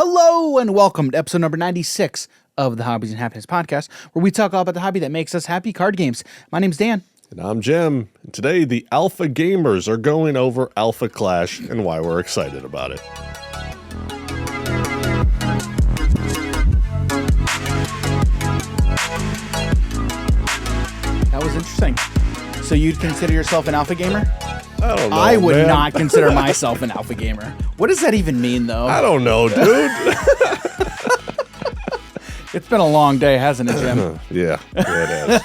Hello and welcome to episode number 96 of the Hobbies and Happiness podcast, where we talk all about the hobby that makes us happy, card games. My name's Dan. And I'm Jim. And today, the Alpha Gamers are going over Alpha Clash and why we're excited about it. That was interesting. So you'd consider yourself an alpha gamer? I don't know, I would man. not consider myself an alpha gamer. What does that even mean, though? I don't know, dude. It's been a long day, hasn't it, Jim? Yeah, it is.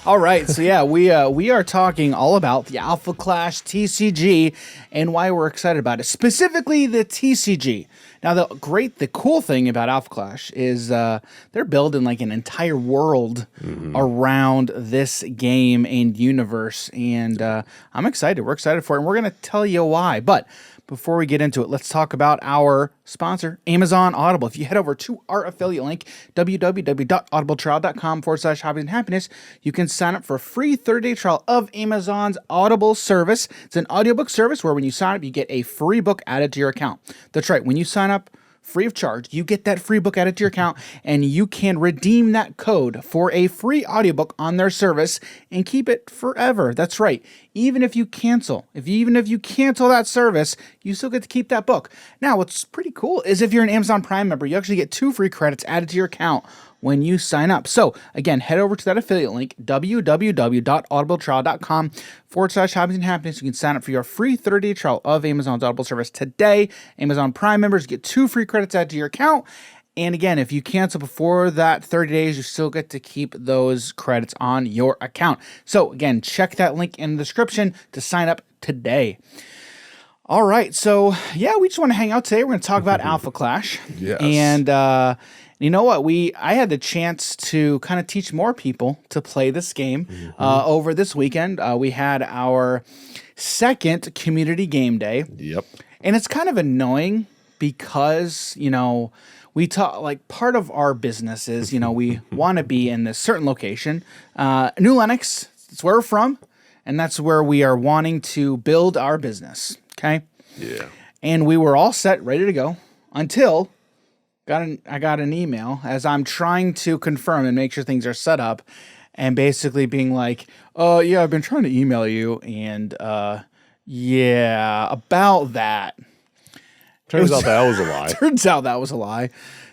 All right, so yeah, we are talking all about the Alpha Clash TCG and why we're excited about it. Specifically, the TCG. Now, the cool thing about Alpha Clash is they're building like an entire world around this game and universe, and I'm excited. We're excited for it, and we're going to tell you why. But before we get into it, let's talk about our sponsor, Amazon Audible. If you head over to our affiliate link, www.audibletrial.com/hobbies and happiness, you can sign up for a free 30-day trial of Amazon's Audible service. It's an audiobook service where when you sign up, you get a free book added to your account. That's right. When you sign up free of charge, you get that free book added to your account, and you can redeem that code for a free audiobook on their service and keep it forever. That's right. Even if you cancel that service, you still get to keep that book. Now, what's pretty cool is if you're an Amazon Prime member, you actually get 2 free credits added to your account when you sign up. So again, head over to that affiliate link, www.audibletrial.com/hobbies and happiness. You can sign up for your free 30-day trial of Amazon's Audible service today. Amazon Prime members get 2 free credits added to your account. And again, if you cancel before that 30 days, you still get to keep those credits on your account. So again, check that link in the description to sign up today. All right, so yeah, we just want to hang out today. We're going to talk about Alpha Clash. Yes. And you know what? I had the chance to kind of teach more people to play this game over this weekend. We had our second community game day. Yep. And it's kind of annoying because, we talk, like, part of our business is, we want to be in this certain location. New Lenox, that's where we're from, and that's where we are wanting to build our business, okay? Yeah. And we were all set, ready to go, until I got an email as I'm trying to confirm and make sure things are set up, and basically being like, yeah, I've been trying to email you, and yeah, about that. Turns out that was a lie. Turns out that was a lie.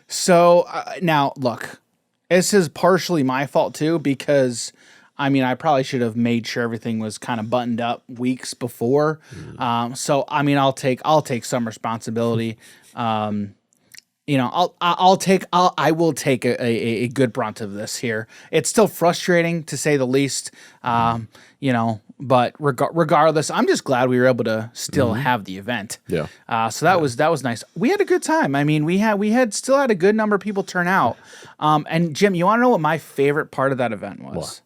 So now, look, this is partially my fault too, because I probably should have made sure everything was kind of buttoned up weeks before. So I'll take some responsibility. I will take a good brunt of this here. It's still frustrating to say the least, but regardless, I'm just glad we were able to still have the event. Yeah. So that was nice. We had a good time. We still had a good number of people turn out. And Jim, you want to know what my favorite part of that event was? What?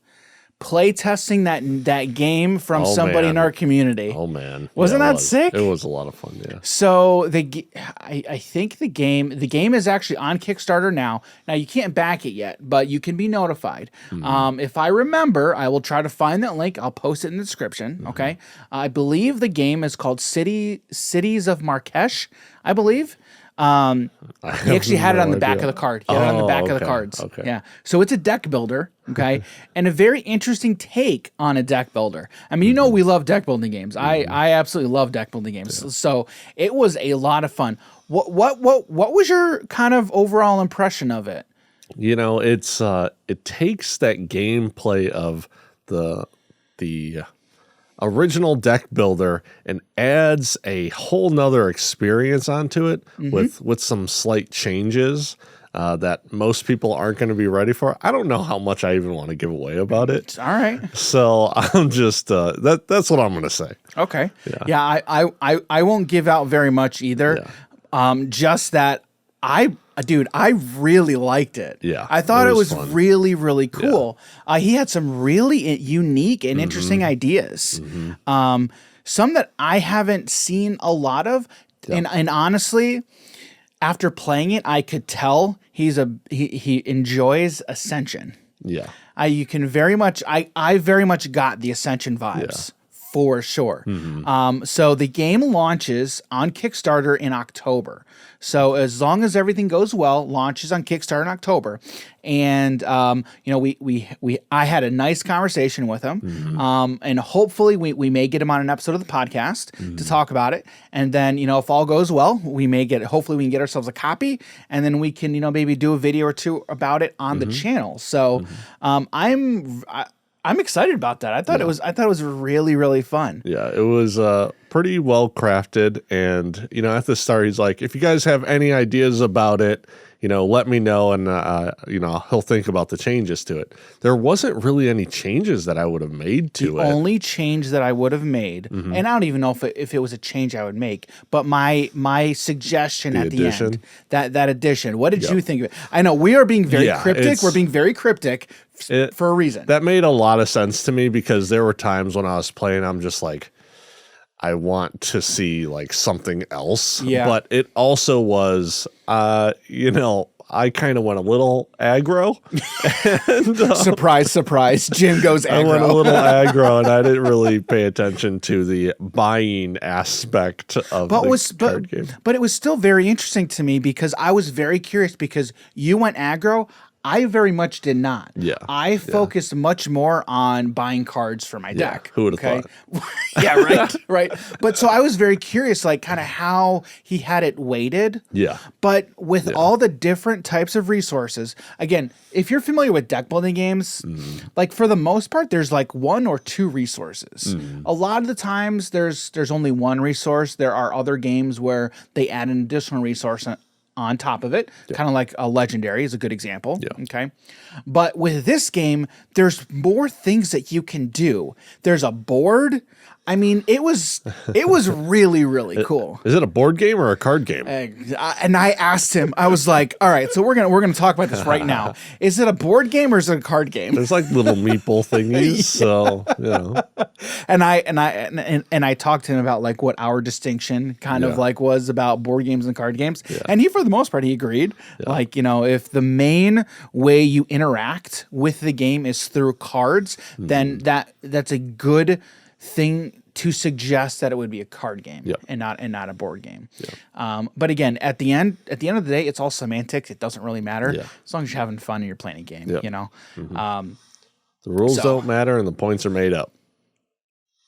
Play testing that game from somebody in our community. Oh man, wasn't that sick? It was a lot of fun. Yeah. So I think the game is actually on Kickstarter now. Now you can't back it yet, but you can be notified. If I remember, I will try to find that link. I'll post it in the description. Okay. I believe the game is called Cities of Marrakesh. I believe. He actually had it on the back of the card. He had it on the back of the cards. Okay. Yeah. So it's a deck builder, okay? And a very interesting take on a deck builder. We love deck building games. I absolutely love deck building games. Yeah. So it was a lot of fun. What was your kind of overall impression of it? It takes that gameplay of the original deck builder and adds a whole nother experience onto it with some slight changes that most people aren't going to be ready for. I don't know how much I even want to give away about it. All right. So I'm just that's what I'm going to say. Okay. Yeah. I won't give out very much either. Yeah. Just that I really liked it. Yeah, I thought it was fun. Really, really cool. Yeah. He had some really unique and interesting ideas. Some that I haven't seen a lot of. Yep. And honestly, after playing it, I could tell he enjoys Ascension. Yeah. You can very much, I very much got the Ascension vibes for sure. So the game launches on Kickstarter in October. So as long as everything goes well, launches on Kickstarter in October. And I had a nice conversation with him, and hopefully we may get him on an episode of the podcast to talk about it. And then if all goes well, hopefully we can get ourselves a copy, and then we can maybe do a video or two about it on the channel. So I'm excited about that. I thought it was really, really fun. Yeah, it was pretty well crafted. And, at the start, he's like, if you guys have any ideas about it, let me know. And, he'll think about the changes to it. There wasn't really any changes that I would have made to it. The only change that I would have made, and I don't even know if it was a change I would make, but my suggestion at the end, that addition, what did you think of it? I know we are being very cryptic. We're being very cryptic for a reason. That made a lot of sense to me because there were times when I was playing, I'm just like, I want to see like something else. Yeah. But it also was, I kind of went a little aggro. And, surprise, surprise. Jim goes aggro. I went a little aggro, and I didn't really pay attention to the buying aspect of the card game. But it was still very interesting to me because I was very curious because you went aggro. I very much did not. Yeah. I focused much more on buying cards for my deck. Who would have thought? Yeah, right. Right. But so I was very curious, like kind of how he had it weighted. Yeah. But with all the different types of resources, again, if you're familiar with deck building games, like for the most part, there's like one or two resources. A lot of the times there's only one resource. There are other games where they add an additional resource on top of it, kind of like a Legendary is a good example. Yeah. Okay. But with this game, there's more things that you can do. There's a board. I mean, it was really, really cool. Is it a board game or a card game? And I asked him, I was like, all right, so we're gonna talk about this right now. Is it a board game or is it a card game? There's like little meeple thingies. So, And I talked to him about like what our distinction kind of like was about board games and card games. Yeah. And he, for the most part, he agreed. Yeah. Like, if the main way you interact with the game is through cards, then that's a good thing to suggest that it would be a card game and not a board game. But again, at the end of the day, it's all semantics. It doesn't really matter as long as you're having fun and you're playing a game. The rules don't matter and the points are made up.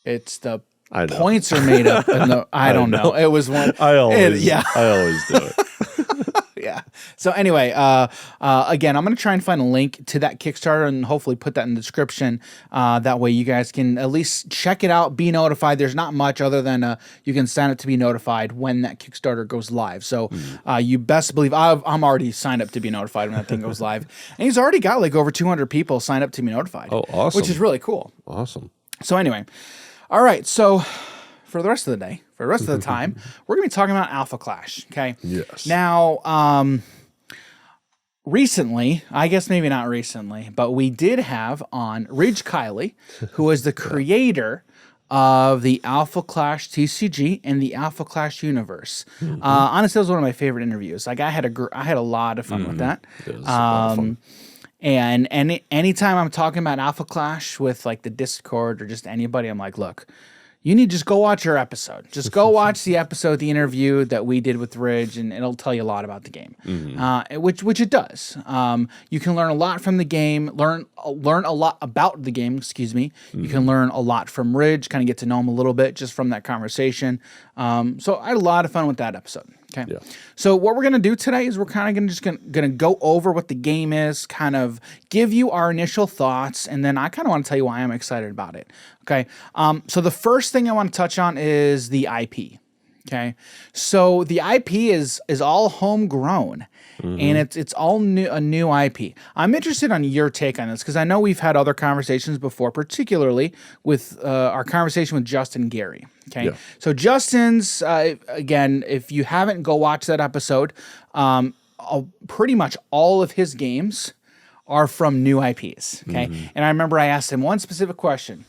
It's the points are made up. And I don't know. It was one. I always do it. Yeah. So anyway, again, I'm going to try and find a link to that Kickstarter and hopefully put that in the description. That way you guys can at least check it out, be notified. There's not much other than you can sign up to be notified when that Kickstarter goes live. So you best believe I'm already signed up to be notified when that thing goes live. And he's already got like over 200 people signed up to be notified. Oh, awesome. Which is really cool. Awesome. So anyway, all right. So for the rest of the day, for the rest of the time, we're going to be talking about Alpha Clash. Okay. Yes. Now, recently, I guess maybe not recently, but we did have on Ridge Kiley, who is the creator of the Alpha Clash TCG and the Alpha Clash universe. Honestly, it was one of my favorite interviews. Like I had a lot of fun with that. It was a lot of fun. And anytime I'm talking about Alpha Clash with like the Discord or just anybody, I'm like, look, you need to just go watch your episode. Just go watch the episode, the interview that we did with Ridge, and it'll tell you a lot about the game, which it does. You can learn a lot from the game, learn a lot about the game, excuse me. You can learn a lot from Ridge, kind of get to know him a little bit just from that conversation. So I had a lot of fun with that episode. Okay. Yeah. So what we're going to do today is we're kind of going to go over what the game is, kind of give you our initial thoughts, and then I kind of want to tell you why I'm excited about it. Okay. So the first thing I want to touch on is the IP. Okay. So the IP is all homegrown. And it's all a new IP. I'm interested on your take on this because I know we've had other conversations before, particularly with our conversation with Justin Gary. Okay, so Justin's again, if you haven't, go watch that episode. Pretty much all of his games are from new IPs. Okay, and I remember I asked him one specific question: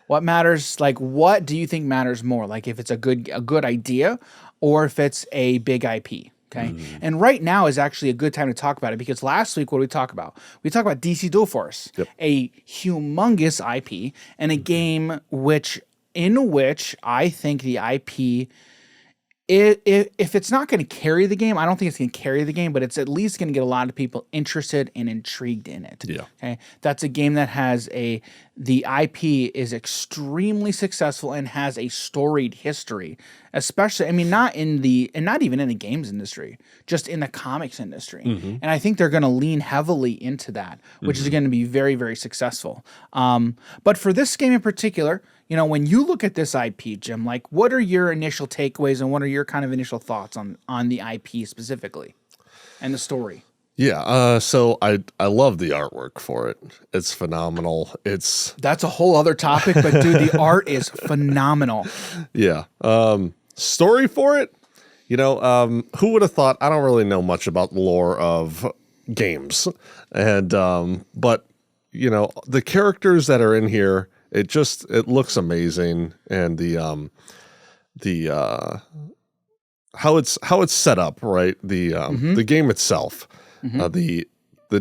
what matters? Like, what do you think matters more? Like, if it's a good idea, or if it's a big IP? Okay. And right now is actually a good time to talk about it because last week, what did we talk about? We talked about DC Dual Force, a humongous IP and a game which in which I think the IP, if it's not going to carry the game, I don't think it's going to carry the game, but it's at least going to get a lot of people interested and intrigued in it. Yeah. Okay. That's a game that has the IP is extremely successful and has a storied history, especially, I mean, not even in the games industry, just in the comics industry. And I think they're going to lean heavily into that, which is going to be very, very successful. But for this game in particular, you know, when you look at this IP, Jim, like what are your initial takeaways and what are your kind of initial thoughts on the IP specifically and the story? Yeah, so I love the artwork for it. It's phenomenal. That's a whole other topic, but dude, the art is phenomenal. Yeah. Story for it, you know, who would have thought? I don't really know much about the lore of games, and but you know, the characters that are in here, it looks amazing, and the how it's set up, right? The game itself, the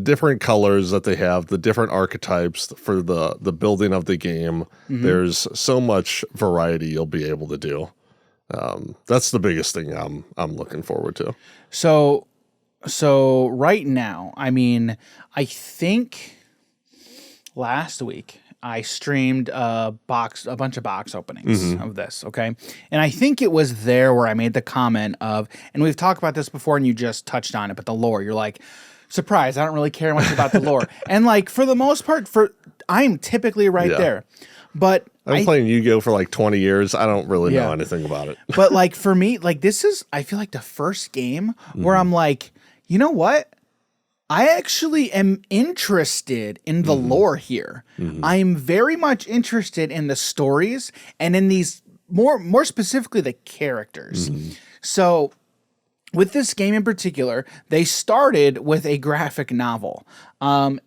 different colors that they have, the different archetypes for the building of the game. There's so much variety you'll be able to do. That's the biggest thing I'm looking forward to. So right now, I mean, I think last week I streamed a bunch of box openings of this, okay? And I think it was there where I made the comment of, and we've talked about this before and you just touched on it, but the lore, you're like, surprise, I don't really care much about the lore. And like, for the most part, I'm typically right there. But I've been playing Yu-Gi-Oh! For like 20 years. I don't really know anything about it. But like for me, like this is, I feel like the first game where I'm like, you know what? I actually am interested in the lore here. I'm very much interested in the stories and in these more specifically the characters. So with this game in particular, they started with a graphic novel. And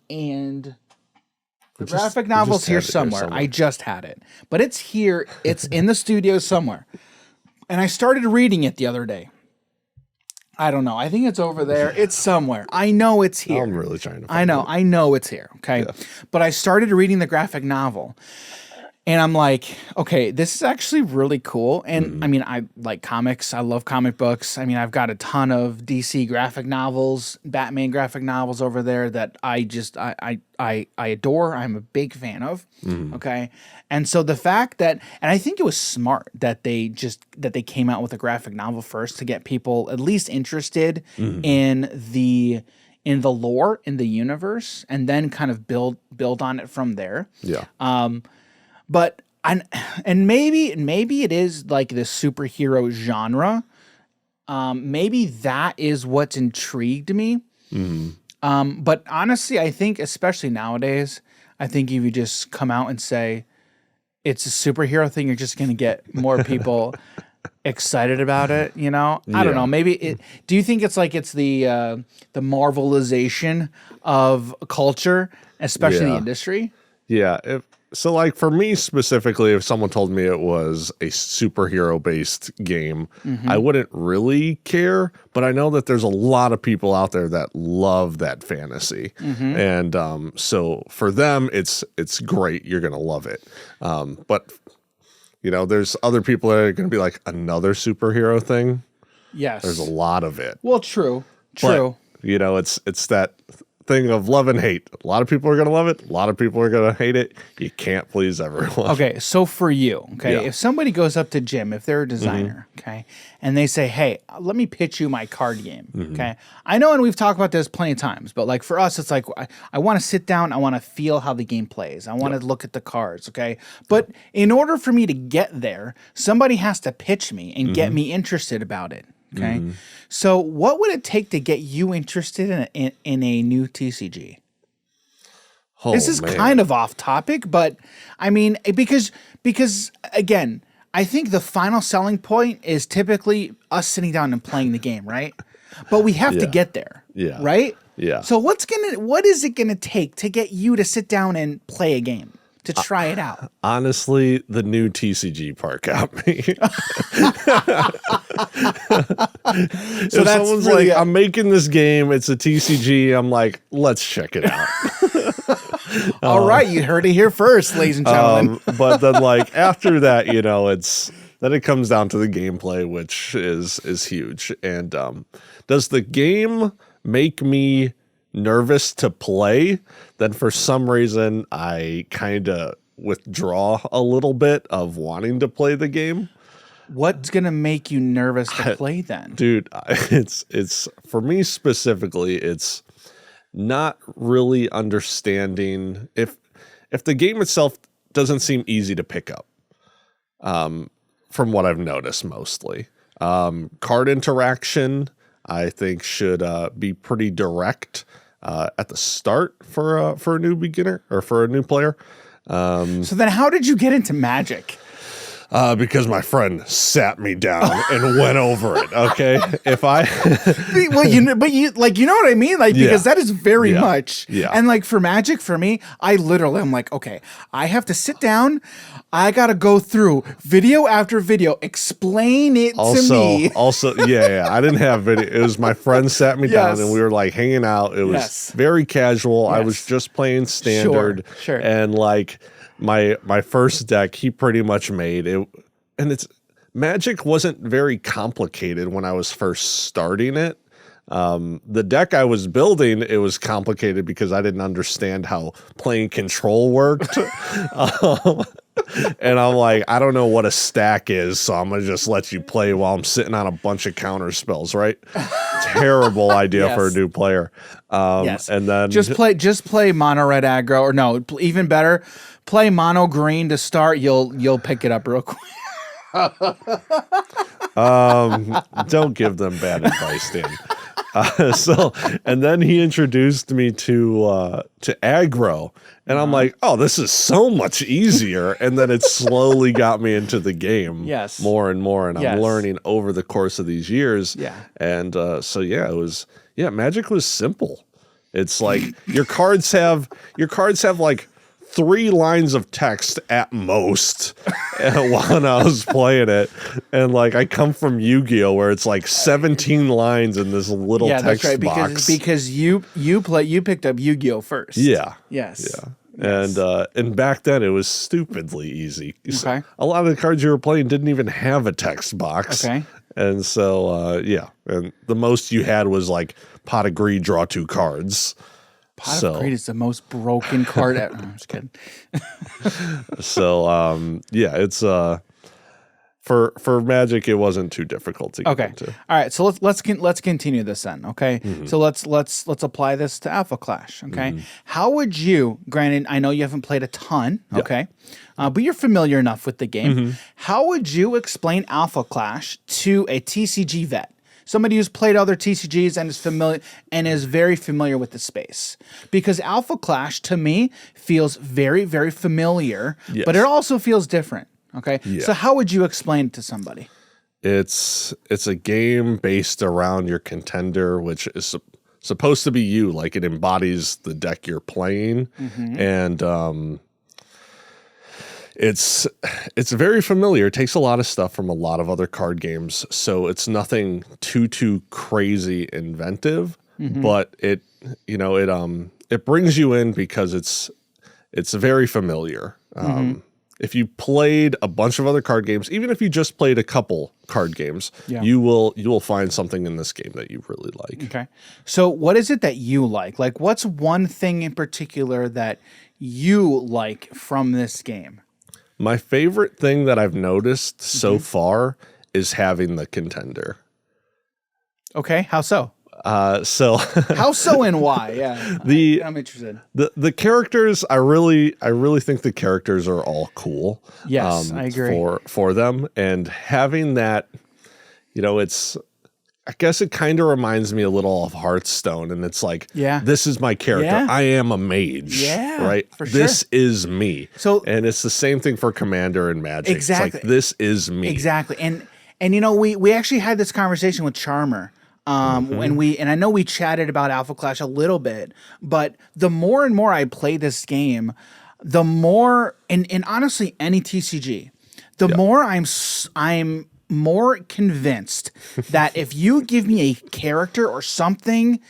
the graphic novel's here somewhere. I just had it. But it's here. It's in the studio somewhere. And I started reading it the other day. I don't know. I think it's over there. It's somewhere. I know it's here. I'm really trying to find it. I know it's here. Okay. Yeah. But I started reading the graphic novel. And I'm like, okay, this is actually really cool. And I mean, I like comics. I love comic books. I mean, I've got a ton of DC graphic novels, Batman graphic novels over there that I adore. I'm a big fan of. Okay. And so the fact that, and I think it was smart that they came out with a graphic novel first to get people at least interested in the lore, in the universe, and then kind of build on it from there. Yeah. But and maybe it is like this superhero genre. Maybe that is what's intrigued me. But honestly, I think especially nowadays, I think if you just come out and say it's a superhero thing, you're just going to get more people excited about it. You know, I don't know. Maybe do you think it's like it's the Marvelization of culture, especially the industry? Yeah. So like for me specifically, if someone told me it was a superhero based game, I wouldn't really care, but I know that there's a lot of people out there that love that fantasy. And so for them, it's great. You're going to love it. But you know, there's other people that are going to be like, another superhero thing. Yes. There's a lot of it. Well, true. But, you know, it's that thing of love and hate. A lot of people are going to love it. A lot of people are going to hate it. You can't please everyone. Okay, so for you, if somebody goes up to Jim, if they're a designer, and they say, hey, let me pitch you my card game, okay? I know, and we've talked about this plenty of times, but like for us, it's like, I want to sit down, I want to feel how the game plays. I want to look at the cards, okay? But in order for me to get there, somebody has to pitch me and get me interested about it. Okay. So what would it take to get you interested in a new TCG? Oh, this is kind of off topic, but I mean, because again, I think the final selling point is typically us sitting down and playing the game, right? But we have to get there. Yeah. Right? Yeah. So what is it gonna take to get you to sit down and play a game? To try it out. Honestly, the new TCG part got me. So if someone's really like, I'm making this game, it's a TCG, I'm like, let's check it out. All right, you heard it here first, ladies and gentlemen. But then like after that, then it comes down to the gameplay, which is huge. And does the game make me nervous to play? Then for some reason I kind of withdraw a little bit of wanting to play the game. What's gonna make you nervous to play then? Dude, it's for me specifically, it's not really understanding if the game itself doesn't seem easy to pick up. From what I've noticed mostly. Card interaction, I think, should be pretty direct at the start for a new beginner or for a new player. So then how did you get into Magic? Because my friend sat me down and went over it. Okay, if I, well, you know what I mean, like, because that is very much. Yeah. And like for Magic, for me, I'm like, okay, I have to sit down. I gotta go through video after video, explain it to me. Yeah. I didn't have video. It was my friend sat me down and we were like hanging out. It was very casual. I was just playing standard. Sure. And like my first deck, he pretty much made it. And Magic wasn't very complicated when I was first starting it. The deck I was building, it was complicated because I didn't understand how playing Control worked. And I'm like, I don't know what a stack is, so I'm gonna just let you play while I'm sitting on a bunch of counter spells, right? Terrible idea for a new player. And then just play mono red aggro, or no, even better, play mono green to start. You'll pick it up real quick. Don't give them bad advice, Dan. And then he introduced me to aggro, and I'm like, oh, this is so much easier. And then it slowly got me into the game more and more, and I'm learning over the course of these years. And Magic was simple. It's like your cards have like 3 lines of text at most when I was playing it. And like I come from Yu-Gi-Oh! Where it's like 17 lines in this little text box. Because you picked up Yu-Gi-Oh! First. Yeah. Yes. Yeah. And back then it was stupidly easy. Okay. A lot of the cards you were playing didn't even have a text box. Okay. And so and the most you had was like Pot of Greed, draw 2 cards. Pot of Greed is the most broken card ever. I'm just kidding. So it's for Magic, it wasn't too difficult to get into. All right, so let's continue this then. Okay, so let's apply this to Alpha Clash. Okay, how would you? Granted, I know you haven't played a ton. Okay, but you're familiar enough with the game. How would you explain Alpha Clash to a TCG vet? Somebody who's played other TCGs and is familiar and is very familiar with the space. Because Alpha Clash to me feels very, very familiar, but it also feels different. Okay. Yeah. So how would you explain it to somebody? It's a game based around your contender, which is supposed to be you. Like it embodies the deck you're playing. And it's very familiar. It takes a lot of stuff from a lot of other card games, so it's nothing too crazy inventive. But it brings you in because it's very familiar. If you played a bunch of other card games, even if you just played a couple card games, you will find something in this game that you really like. Okay. So what is it that you like? Like, what's one thing in particular that you like from this game? My favorite thing that I've noticed so far is having the contender. Okay, how so? How so and why? Yeah, I'm interested. The characters, I really think the characters are all cool. Yes, I agree. For them, and having that, I guess it kind of reminds me a little of Hearthstone, and it's like, this is my character. I am a mage. Right? For sure. This is me. And it's the same thing for Commander and Magic. Exactly. It's like, this is me. Exactly. And we actually had this conversation with Charmer. And I know we chatted about Alpha Clash a little bit, but the more and more I play this game, the more, and honestly, any TCG, the more I'm more convinced that if you give me a character or something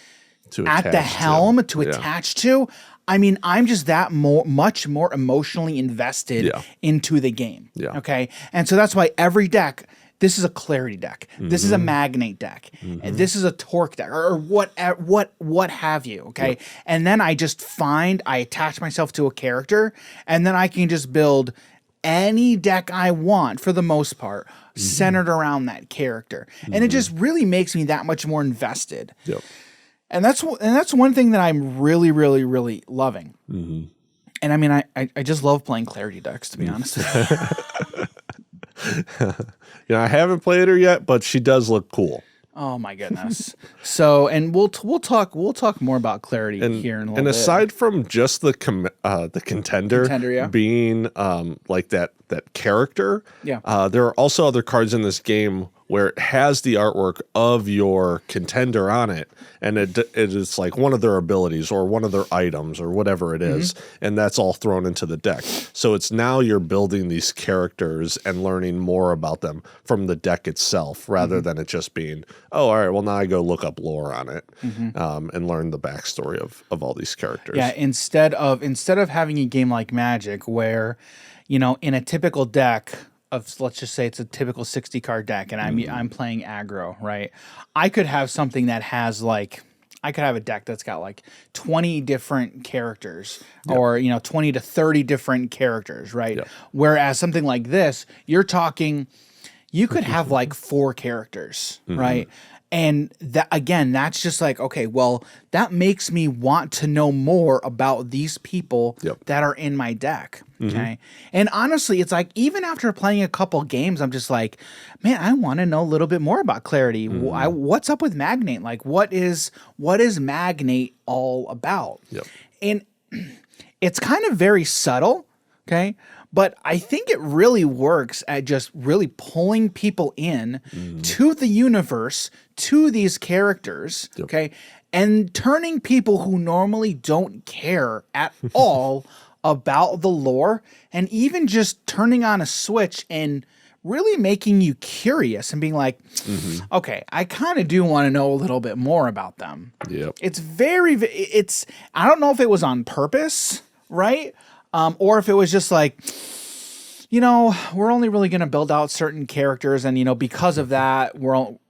at the helm to attach to, I mean, I'm just that much more emotionally invested into the game. Yeah. Okay. And so that's why every deck, this is a clarity deck. This is a magnate deck. And this is a torque deck or what have you. Okay. Yep. And then I attach myself to a character and then I can just build any deck I want for the most part centered around that character. And it just really makes me that much more invested. Yep. And that's one thing that I'm really, really, really loving. And I mean, I just love playing clarity decks, to be honest with you. I haven't played her yet, but she does look cool. Oh my goodness! So, and we'll talk more about clarity here in a little bit. And aside from just the contender being like that character, there are also other cards in this game where it has the artwork of your contender on it, and it is like one of their abilities or one of their items or whatever it is, and that's all thrown into the deck. So it's now you're building these characters and learning more about them from the deck itself, rather than it just being, oh, all right, well now I go look up lore on it and learn the backstory of all these characters. Yeah, instead of having a game like Magic where, in a typical deck of, let's just say it's a typical 60 card deck and I'm playing aggro, right? I could have something that has I could have a deck that's got 20 different characters or 20 to 30 different characters, right? Whereas something like this, you're talking, you could have 4 characters, right? And that, again, that's just okay, well, that makes me want to know more about these people that are in my deck. Okay. And honestly, it's even after playing a couple games, I'm just man, I want to know a little bit more about clarity. What's up with Magnate? What is Magnate all about? And it's kind of very subtle. Okay. But I think it really works at just really pulling people in to the universe, to these characters, okay, and turning people who normally don't care at all about the lore, and even just turning on a switch and really making you curious and being okay, I kind of do want to know a little bit more about them. It's I don't know if it was on purpose, right? Or if it was just we're only really going to build out certain characters, and because of that, all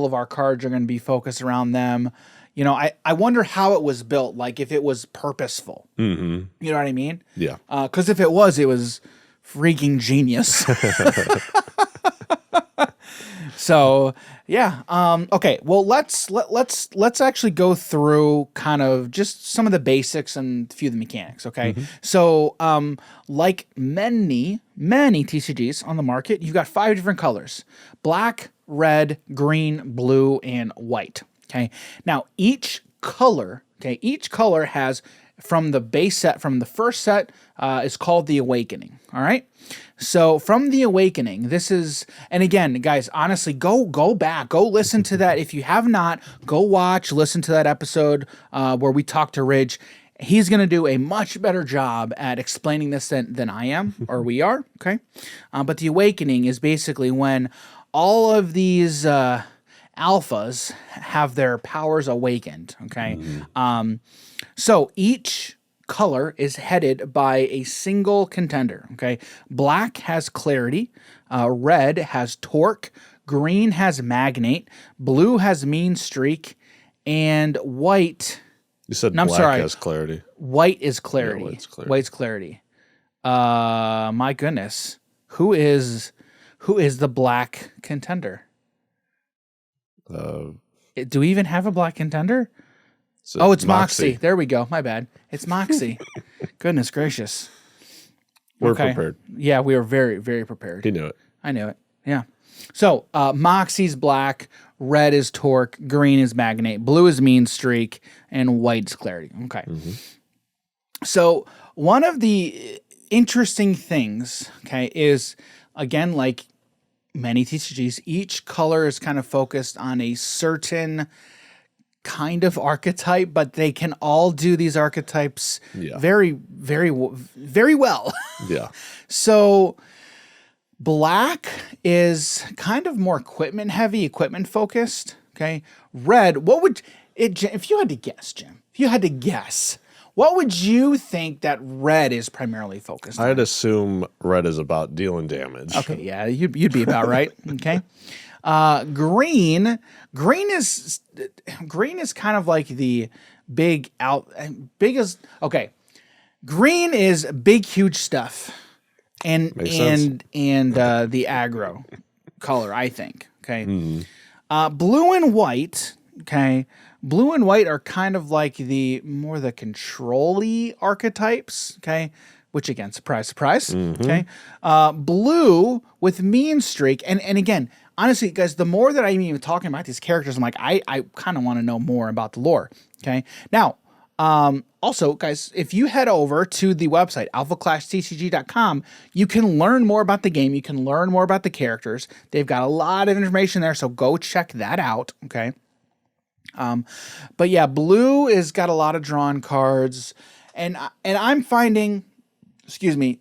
of our cards are going to be focused around them. I wonder how it was built, if it was purposeful. You know what I mean? Yeah. Because if it was freaking genius. So yeah. Okay. Well, let's actually go through kind of just some of the basics and a few of the mechanics. Okay. So, like many TCGs on the market, you've got 5 different colors: black, red, green, blue, and white. Okay. Now each color has, from the base set, from the first set, is called the Awakening. All right. So from the Awakening, this is, and again, guys, honestly, go back, go listen to that. If you have not, go listen to that episode where we talked to Ridge. He's going to do a much better job at explaining this than I am, or we are. Okay. But the Awakening is basically when all of these alphas have their powers awakened. Okay. So each color is headed by a single contender. Okay. Black has clarity. Red has torque. Green has magnate. Blue has mean streak. And white. You said black has clarity. White is clarity. Yeah, white's clarity. My goodness. Who is the black contender? Do we even have a black contender? It's Moxie. There we go. My bad. It's Moxie. Goodness gracious. We're prepared. Yeah, we are very, very prepared. He knew it. I knew it. Yeah. So Moxie's black, red is torque, green is magnate, blue is mean streak, and white's clarity. Okay. So one of the interesting things, okay, is, again, like many TCGs, each color is kind of focused on a certain kind of archetype, but they can all do these archetypes very, very, very well. Yeah. So black is kind of more equipment heavy, equipment focused. Okay. Red, what would it, if you had to guess, Jim, if you had to guess, What would you think that red is primarily focused on? I'd assume red is about dealing damage. Okay, yeah, you'd be about right. Okay. Green is kind of like the biggest. Okay, green is big, huge stuff, and Makes sense. the aggro color, I think. Okay, blue and white. Okay, blue and white are kind of like the control-y archetypes. Okay. Which again, surprise, surprise. Okay. Blue with mean streak. And again, honestly, guys, the more that I'm even talking about these characters, I'm like, I kind of want to know more about the lore. Okay. Now, also, guys, if you head over to the website, alphaclashtcg.com, you can learn more about the game. You can learn more about the characters. They've got a lot of information there, so go check that out. Okay. But yeah, blue has got a lot of drawn cards, and I'm finding, excuse me,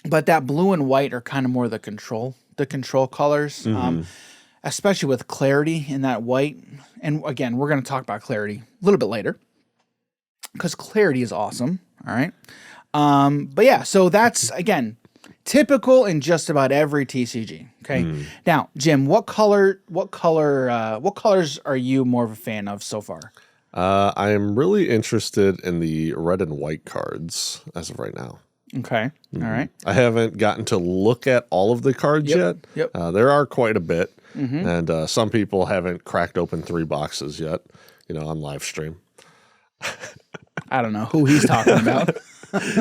but that blue and white are kind of more the control colors, especially with clarity in that white. And again, we're going to talk about clarity a little bit later because clarity is awesome. All right. But yeah, so that's again typical in just about every TCG. Okay. Now, Jim, what colors are you more of a fan of so far? I am really interested in the red and white cards as of right now. Okay. All right. I haven't gotten to look at all of the cards yet. Yep. There are quite a bit, and some people haven't cracked open 3 boxes yet, on live stream. I don't know who he's talking about.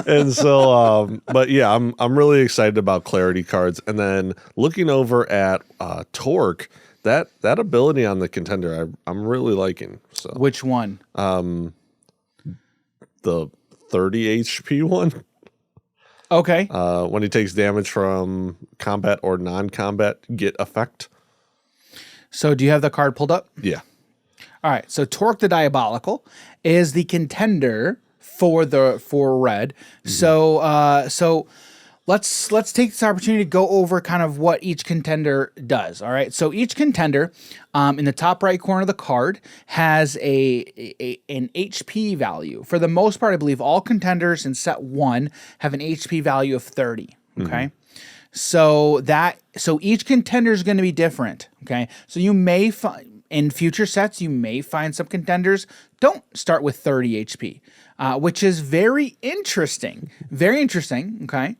And so, but yeah, I'm really excited about clarity cards. And then looking over at Torque, that ability on the contender, I'm really liking. So Which one? the 30 HP one. Okay. When he takes damage from combat or non-combat, get effect. So do you have the card pulled up? Yeah. All right. So Torque the Diabolical is the contender for red. So let's take this opportunity to go over kind of what each contender does. All right. So each contender, in the top right corner of the card, has an HP value. For the most part, I believe all contenders in set 1 have an HP value of 30. Okay. So each contender is going to be different. Okay. So you may find in future sets, you may find some contenders don't start with 30 HP. Which is very interesting. Very interesting. Okay.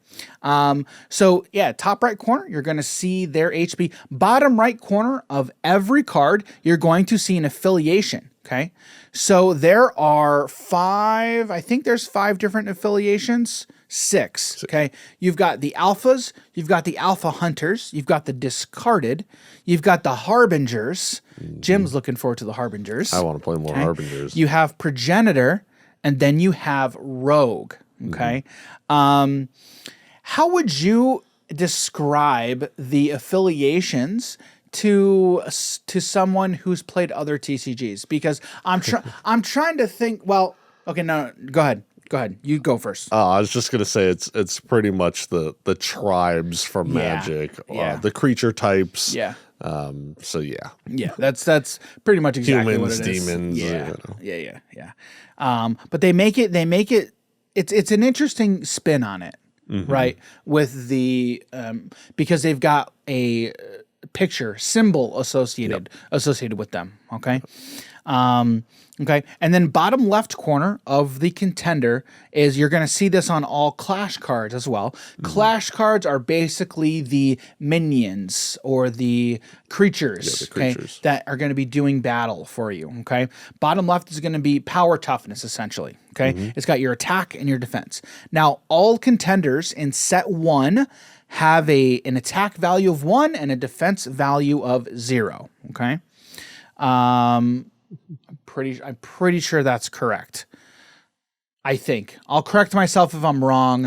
So yeah, top right corner, you're going to see their HP. Bottom right corner of every card, you're going to see an affiliation. Okay. So there are 5, I think there's 5 different affiliations. 6. Okay. You've got the alphas, you've got the alpha hunters, you've got the discarded, you've got the harbingers. Jim's looking forward to the harbingers. I want to play more harbingers. You have progenitor, and then you have rogue. Okay. How would you describe the affiliations to someone who's played other TCGs? Because I'm trying to think. Well, okay, no, go ahead. Go ahead. You go first. I was just gonna say it's pretty much the tribes from Magic, the creature types. Yeah. So yeah. Yeah, that's pretty much exactly Humans, what it is. demons. Yeah. But they make it. It's an interesting spin on it, right? With the because they've got a picture symbol associated with them. Okay. Okay. And then bottom left corner of the contender is you're going to see this on all Clash cards as well. Clash cards are basically the minions or the creatures, okay, that are going to be doing battle for you. Okay. Bottom left is going to be power toughness, essentially. Okay. It's got your attack and your defense. Now, all contenders in set 1 have an attack value of 1 and a defense value of 0. Okay. I'm pretty sure that's correct. I think. I'll correct myself if I'm wrong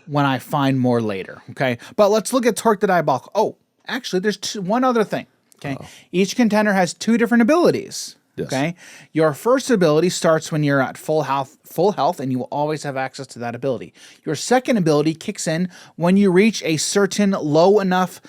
when I find more later. Okay. But let's look at Torque the Diabolical. Oh, actually, there's one other thing. Okay. Each contender has 2 different abilities. Yes. Okay. Your first ability starts when you're at full health, and you will always have access to that ability. Your second ability kicks in when you reach a certain low enough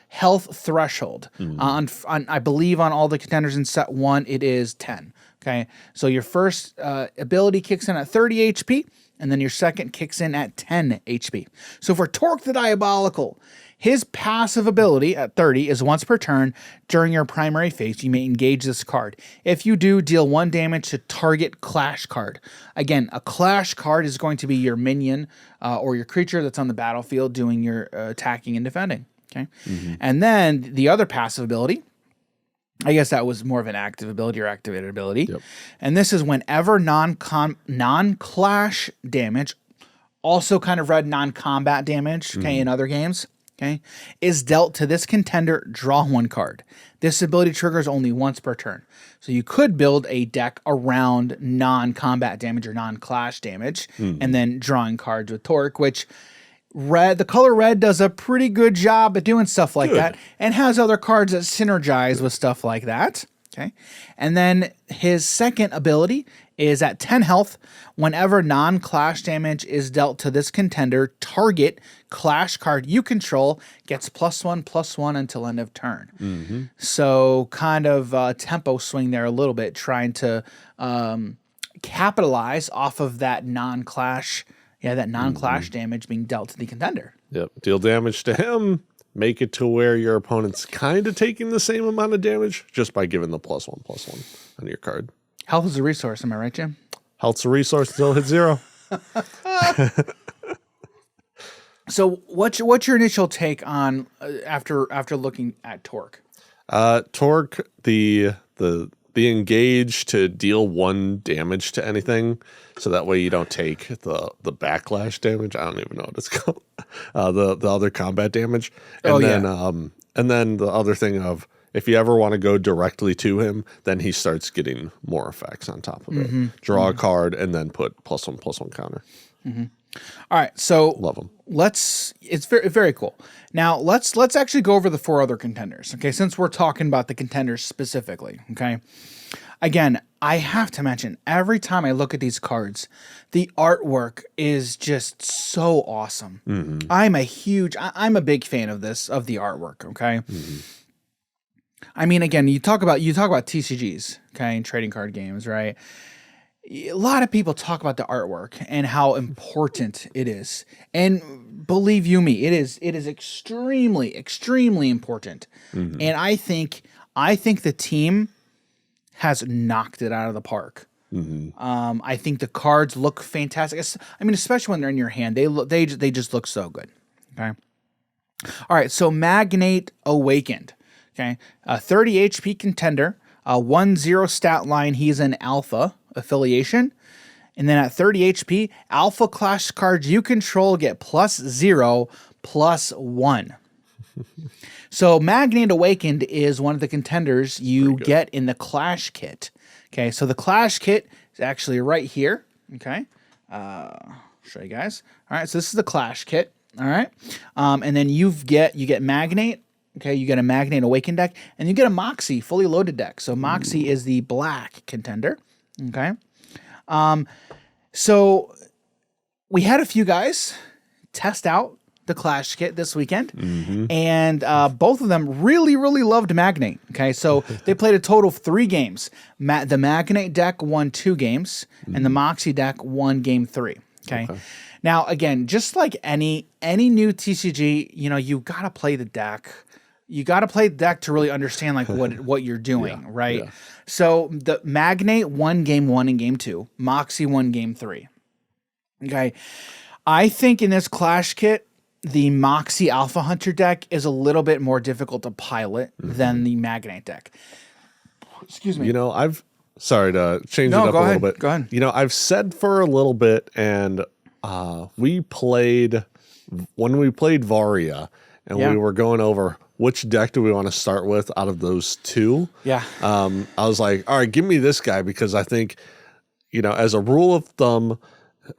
health threshold. On I believe on all the contenders in set 1, it is 10. Okay, so your first ability kicks in at 30 HP, and then your second kicks in at 10 HP. So for Torque the Diabolical, his passive ability at 30 is once per turn. During your primary phase, you may engage this card. If you do, deal 1 damage to target clash card. Again, a clash card is going to be your minion or your creature that's on the battlefield doing your attacking and defending. Okay, and then the other passive ability, I guess that was more of an active ability or activated ability. Yep. And this is whenever non-clash damage, also kind of read non-combat damage, okay, in other games, okay, is dealt to this contender, draw 1 card. This ability triggers only once per turn. So you could build a deck around non-combat damage or non-clash damage, and then drawing cards with Torque, which the color red does a pretty good job at doing stuff like that, and has other cards that synergize with stuff like that. Okay. And then his second ability is at 10 health. Whenever non-clash damage is dealt to this contender, target clash card you control gets +1/+1 until end of turn. So kind of tempo swing there a little bit, trying to capitalize off of that non-clash. Yeah, that non-clash damage being dealt to the contender. Yep. Deal damage to him. Make it to where your opponent's kind of taking the same amount of damage just by giving the +1/+1 on your card. Health is a resource, am I right, Jim? Health's a resource until it hits 0. So what's your initial take on after looking at Torque? Torque, the engage to deal 1 damage to anything, so that way you don't take the backlash damage. I don't even know what it's called. The other combat damage, and then the other thing of, if you ever want to go directly to him, then he starts getting more effects on top of it. Draw a card and then put +1/+1 counter. All right, so Love him. It's very, very cool. Now let's actually go over the 4 other contenders. Okay, since we're talking about the contenders specifically. Okay, again, I have to mention, every time I look at these cards, the artwork is just so awesome. I'm a big fan of the artwork. Okay. I mean, again, you talk about TCGs, okay, and trading card games, right? A lot of people talk about the artwork and how important it is. And believe you me, it is extremely, extremely important. And I think the team has knocked it out of the park. I think the cards look fantastic. I mean, especially when they're in your hand, they just look so good. Okay. All right. So Magnate Awakened. Okay. 30 HP contender, 1/0 stat line. He's an alpha affiliation. And then at 30 HP, alpha clash cards you control get +0/+1. So Magnate Awakened is one of the contenders you get in the Clash kit. Okay, so the Clash kit is actually right here. Okay, show you guys. All right, so this is the Clash kit. All right, and then you get Magnate. Okay, you get a Magnate Awakened deck, and you get a Moxie fully loaded deck. So Moxie is the black contender. Okay, so we had a few guys test out the Clash kit this weekend, and both of them really, really loved Magnate. Okay, so they played a total of 3 games. The Magnate deck won 2 games, and the Moxie deck won game 3. Okay. Now, again, just like any new TCG, you gotta play the deck. You gotta play the deck to really understand like what you're doing, right? Yeah. So the Magnate won game 1 and game 2. Moxie won game 3. Okay, I think in this Clash kit, the Moxie Alpha Hunter deck is a little bit more difficult to pilot than the Magnate deck. Excuse me. Sorry to change it up a little bit. Go ahead. I've said for a little bit, and when we played Varia, and we were going over which deck do we want to start with out of those 2. Yeah. I was like, all right, give me this guy, because I think, as a rule of thumb,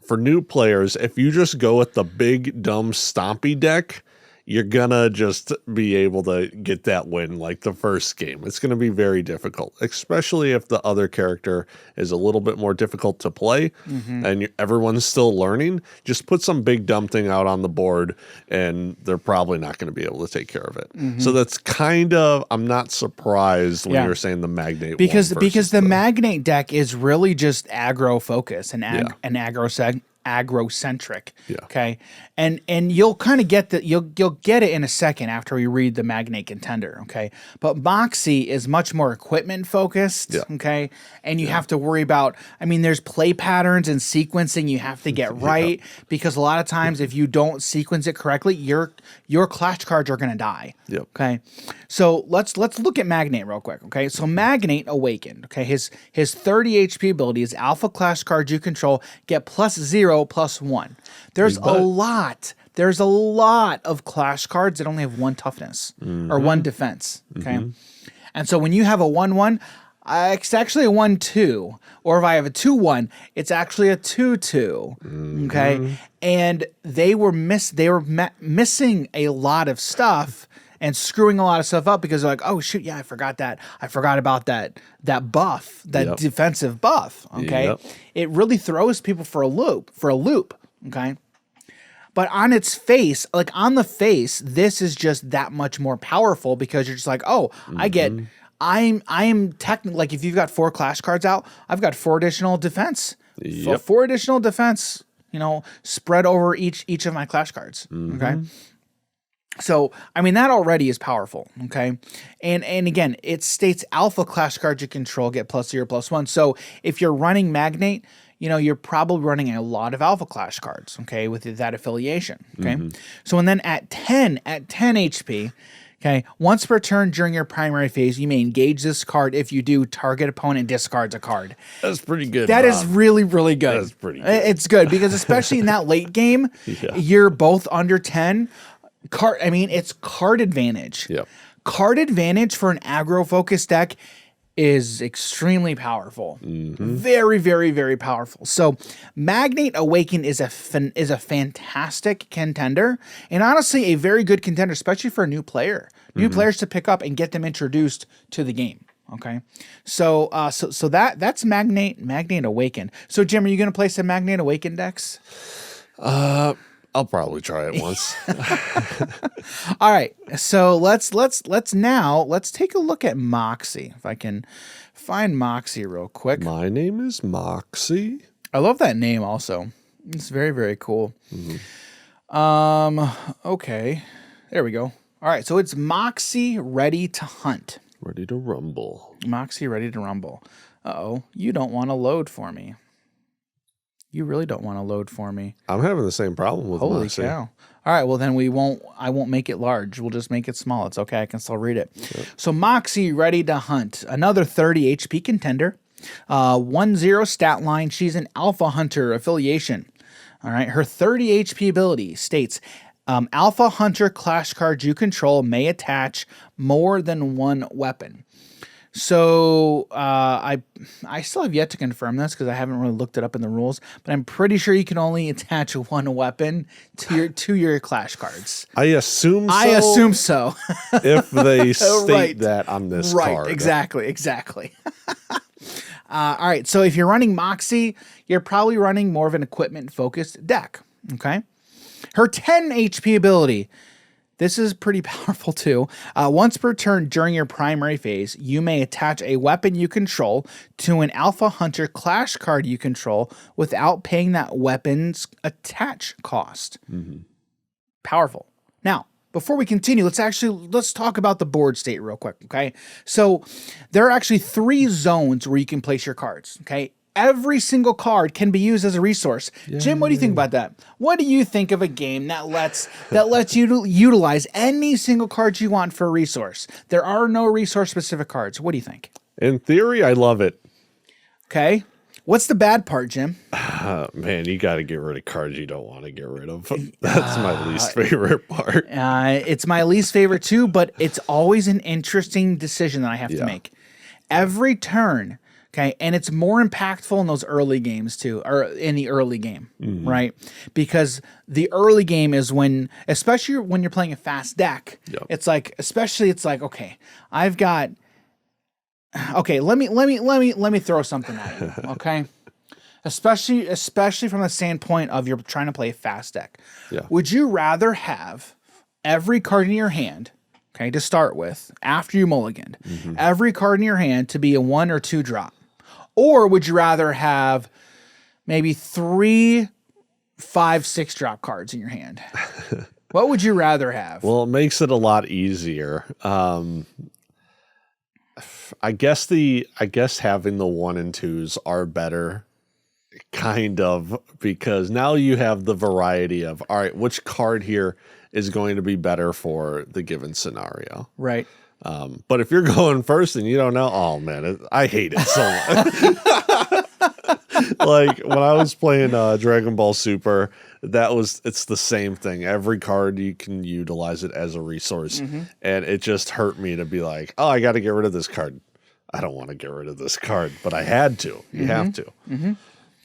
for new players, if you just go with the big, dumb, stompy deck, you're gonna just be able to get that win like the first game. It's gonna be very difficult, especially if the other character is a little bit more difficult to play and everyone's still learning. Just put some big dumb thing out on the board and they're probably not going to be able to take care of it. So that's kind of, I'm not surprised when you're saying the Magnate because the Magnate deck is really just aggro focus and aggro-centric. Okay. And you'll kind of get that, you'll get it in a second after we read the Magnate Contender. Okay. But Moxie is much more equipment focused. Okay. And you have to worry about, I mean, there's play patterns and sequencing you have to get right, because a lot of times if you don't sequence it correctly, your clash cards are going to die. Okay. So let's look at Magnate real quick. Okay. So Magnate Awakened. Okay. His 30 HP ability is alpha clash cards you control get +0/+1. There's a lot of clash cards that only have 1 toughness or 1 defense. Okay. And so when you have a 1/1, it's actually a 1/2, or if I have a 2/1, it's actually a 2/2. Okay. And they were missing a lot of stuff and screwing a lot of stuff up because they're like, oh shoot, yeah, I forgot that. I forgot about that buff, that defensive buff. Okay. It really throws people for a loop. Okay. But on its face, like on the face, this is just that much more powerful because you're just like, oh, I'm technically, like if you've got 4 clash cards out, I've got 4 additional defense. 4 additional defense, spread over each of my clash cards. Okay. So, I mean, that already is powerful, okay? And again, it states alpha clash cards you control get +0/+1. So, if you're running Magnate, you're probably running a lot of alpha clash cards, okay, with that affiliation, okay? So, and then at 10 HP, okay, once per turn during your primary phase, you may engage this card. If you do, target opponent discards a card. That's pretty good. That is really, really good. That's pretty good. It's good because especially in that late game, you're both under 10. It's card advantage. Card advantage for an aggro focused deck is extremely powerful. Very, very, very powerful. So Magnate Awaken is a fantastic contender, and honestly a very good contender, especially for a new player. New players to pick up and get them introduced to the game. Okay. So that's Magnate Awaken. So Jim, are you gonna play some Magnate Awaken decks? I'll probably try it once. All right. So let's take a look at Moxie. If I can find Moxie real quick. My name is Moxie. I love that name also. It's very, very cool. Okay. There we go. All right. So it's Moxie Ready to Hunt. Ready to rumble. Moxie Ready to Rumble. Uh-oh. You don't want to load for me. You really don't want to load for me. I'm having the same problem with Holy Moxie. cow. All right, well then I won't make it large. We'll just make it small. It's okay. I can still read it. So Moxie Ready to Hunt. Another 30 HP contender. 1/0 stat line. She's an Alpha Hunter affiliation. All right. Her 30 HP ability states, Alpha Hunter clash cards you control may attach more than 1 weapon. So I still have yet to confirm this because I haven't really looked it up in the rules, but I'm pretty sure you can only attach 1 weapon to your clash cards. I assume so. If they state that on this card. Exactly. All right, so if you're running Moxie, you're probably running more of an equipment-focused deck, okay? Her 10 HP ability. This is pretty powerful too. Once per turn during your primary phase, you may attach a weapon you control to an Alpha Hunter clash card you control without paying that weapon's attach cost. Powerful. Now, before we continue, let's talk about the board state real quick, okay? So there are actually 3 zones where you can place your cards, okay? Every single card can be used as a resource. Jim, what do you think about that? What do you think of a game that lets you utilize any single card you want for a resource? There are no resource-specific cards. What do you think? In theory, I love it. Okay. What's the bad part, Jim? Man, you got to get rid of cards you don't want to get rid of. That's my least favorite part. It's my least favorite too, but it's always an interesting decision that I have to make. Every turn, Okay. And it's more impactful in those early games too, or in the early game, right? Because the early game is when, especially when you're playing a fast deck, it's like, okay, I've got, okay, let me throw something at you. Okay. Especially from the standpoint of you're trying to play a fast deck. Yeah. Would you rather have every card in your hand, okay, to start with, after you mulliganed, every card in your hand to be a 1 or 2 drop? Or would you rather have maybe 3, 5, 6 drop cards in your hand? What would you rather have? Well, it makes it a lot easier. I guess having the 1 and 2s are better, kind of, because now you have the variety of, all right, which card here is going to be better for the given scenario. Right. But if you're going first and you don't know, oh man, I hate it so much. Like when I was playing Dragon Ball Super, it's the same thing. Every card you can utilize it as a resource, and it just hurt me to be like, oh, I got to get rid of this card. I don't want to get rid of this card, but I had to. You have to.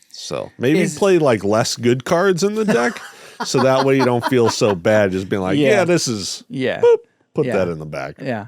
So maybe play like less good cards in the deck, so that way you don't feel so bad. Just being like, this is boop, put that in the back. Yeah.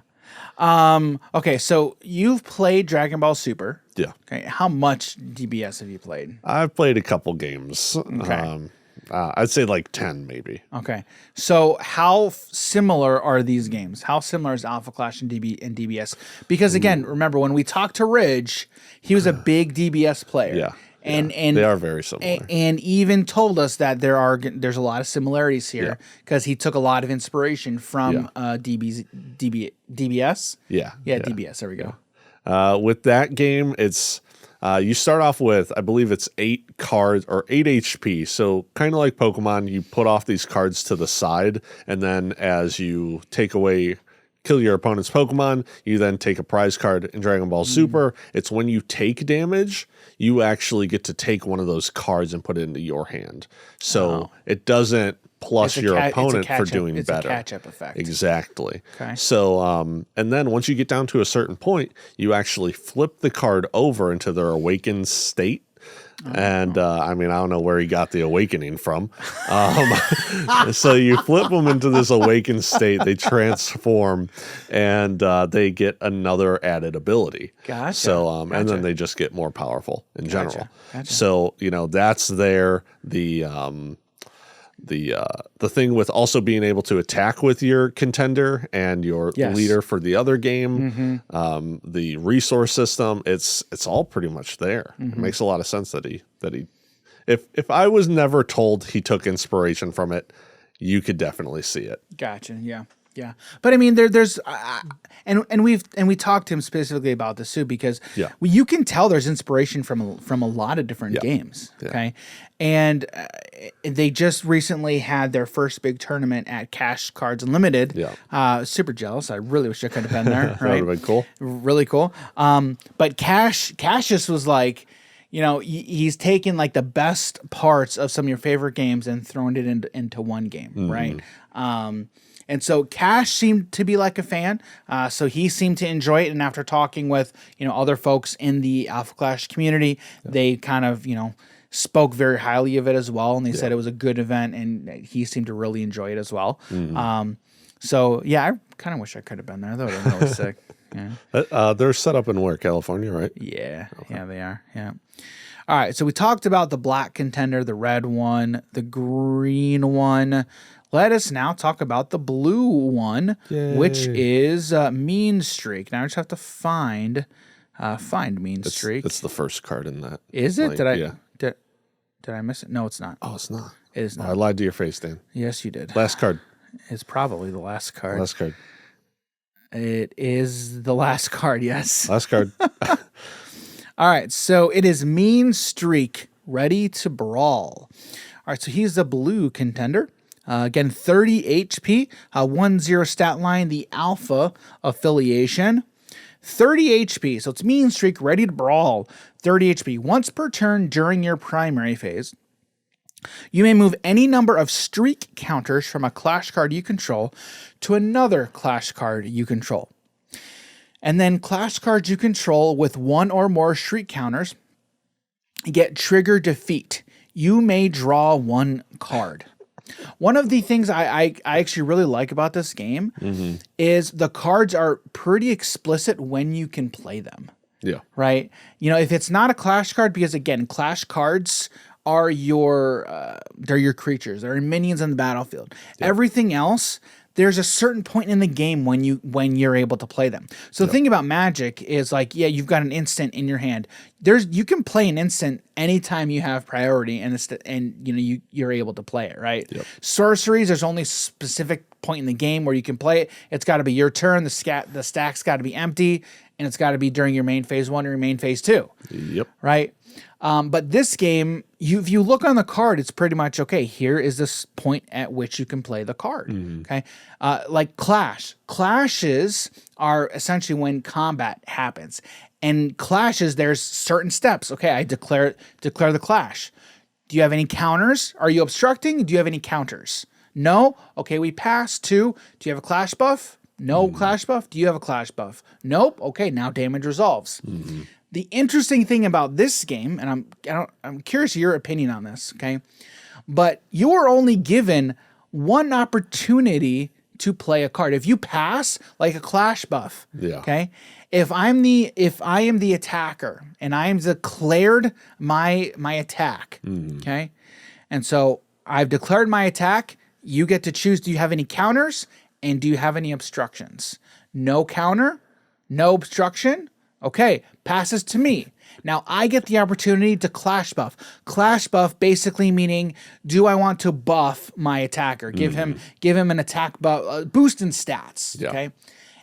Okay, so you've played Dragon Ball Super. Yeah. Okay, how much DBS have you played? I've played a couple games. Okay. I'd say like 10 maybe. Okay. So how similar are these games? How similar is Alpha Clash and DBS? Because again, remember when we talked to Ridge, he was a big DBS player. Yeah. And they are very similar. And even told us that there's a lot of similarities here because he took a lot of inspiration from DBS. Yeah. Yeah, DBS. There we go. With that game, it's you start off with, I believe it's 8 cards or 8 HP. So kind of like Pokemon, you put off these cards to the side, and then as you kill your opponent's Pokemon, you then take a prize card. In Dragon Ball Super, it's when you take damage, you actually get to take one of those cards and put it into your hand. So it doesn't plus your opponent for doing better. It's a catch-up effect. Exactly. Okay. So, and then once you get down to a certain point, you actually flip the card over into their awakened state. And I mean, I don't know where he got the awakening from. So you flip them into this awakened state, they transform, and they get another added ability. Gotcha. So, and then they just get more powerful in general. Gotcha. So, that's the thing with also being able to attack with your contender and your leader for the other game, the resource system, it's all pretty much there. It makes a lot of sense that he if I was never told he took inspiration from it, you could definitely see it. Gotcha. Yeah. Yeah. But I mean, there's we talked to him specifically about this too, because you can tell there's inspiration from a lot of different games. Okay. And they just recently had their first big tournament at Cash Cards Unlimited. Yeah. Super jealous. I really wish I could have been there. Right. That would have been cool. Really cool. But Cassius was like, he's taken like the best parts of some of your favorite games and thrown it into one game. Right. And so Cash seemed to be like a fan. So he seemed to enjoy it. And after talking with, other folks in the Alpha Clash community, they kind of, spoke very highly of it as well. And they said it was a good event and he seemed to really enjoy it as well. So yeah, I kind of wish I could have been there. That would have been really sick. Yeah. They're set up in where? California, right? Yeah. Okay. Yeah, they are. Yeah. All right. So we talked about the black contender, the red one, the green one. Let us now talk about the blue one, which is Mean Streak. Now I just have to find Mean Streak. It's the first card in that. Is it? Did I miss it? No, it's not. Oh, it's not. It is not. I lied to your face, Dan. Yes, you did. Last card. It's probably the last card. Last card. It is the last card, yes. Last card. All right, so it is Mean Streak, ready to brawl. All right, so he's the blue contender. Again, 30 HP, 1-0 stat line, the Alpha affiliation. 30 HP, so it's Mean Streak, ready to brawl. 30 HP. Once per turn during your primary phase, you may move any number of streak counters from a Clash card you control to another Clash card you control. And then clash cards you control with one or more shriek counters get trigger defeat. You may draw one card. One of the things I actually really like about this game is the cards are pretty explicit when you can play them. Yeah. Right? You know, if it's not a clash card, because again, clash cards are they're your creatures. They're minions on the battlefield. Yeah. Everything else, there's a certain point in the game when you're able to play them. So the thing about Magic is like, yeah, you've got an instant in your hand. You can play an instant anytime you have priority, and you're able to play it, right? Yep. Sorceries, there's only a specific point in the game where you can play it. It's got to be your turn. The stack's got to be empty, and it's got to be during your main phase 1 or your main phase 2. Yep. Right. But this game, if you look on the card, it's pretty much, okay, here is this point at which you can play the card. Okay. Like clashes are essentially when combat happens, and clashes, there's certain steps. Okay. I declare the clash. Do you have any counters? Are you obstructing? Do you have any counters? No. Okay. We pass to, do you have a clash buff? No clash buff. Do you have a clash buff? Nope. Okay. Now damage resolves. The interesting thing about this game, and I'm curious your opinion on this, okay? But you are only given one opportunity to play a card. If you pass, like a clash buff, okay? If I am the attacker and I am declared my attack, okay? And so I've declared my attack, you get to choose, do you have any counters and do you have any obstructions? No counter, no obstruction. Okay, passes to me. Now I get the opportunity to clash buff. Clash buff basically meaning, do I want to buff my attacker? Give him an attack buff, boost in stats. Yeah. Okay,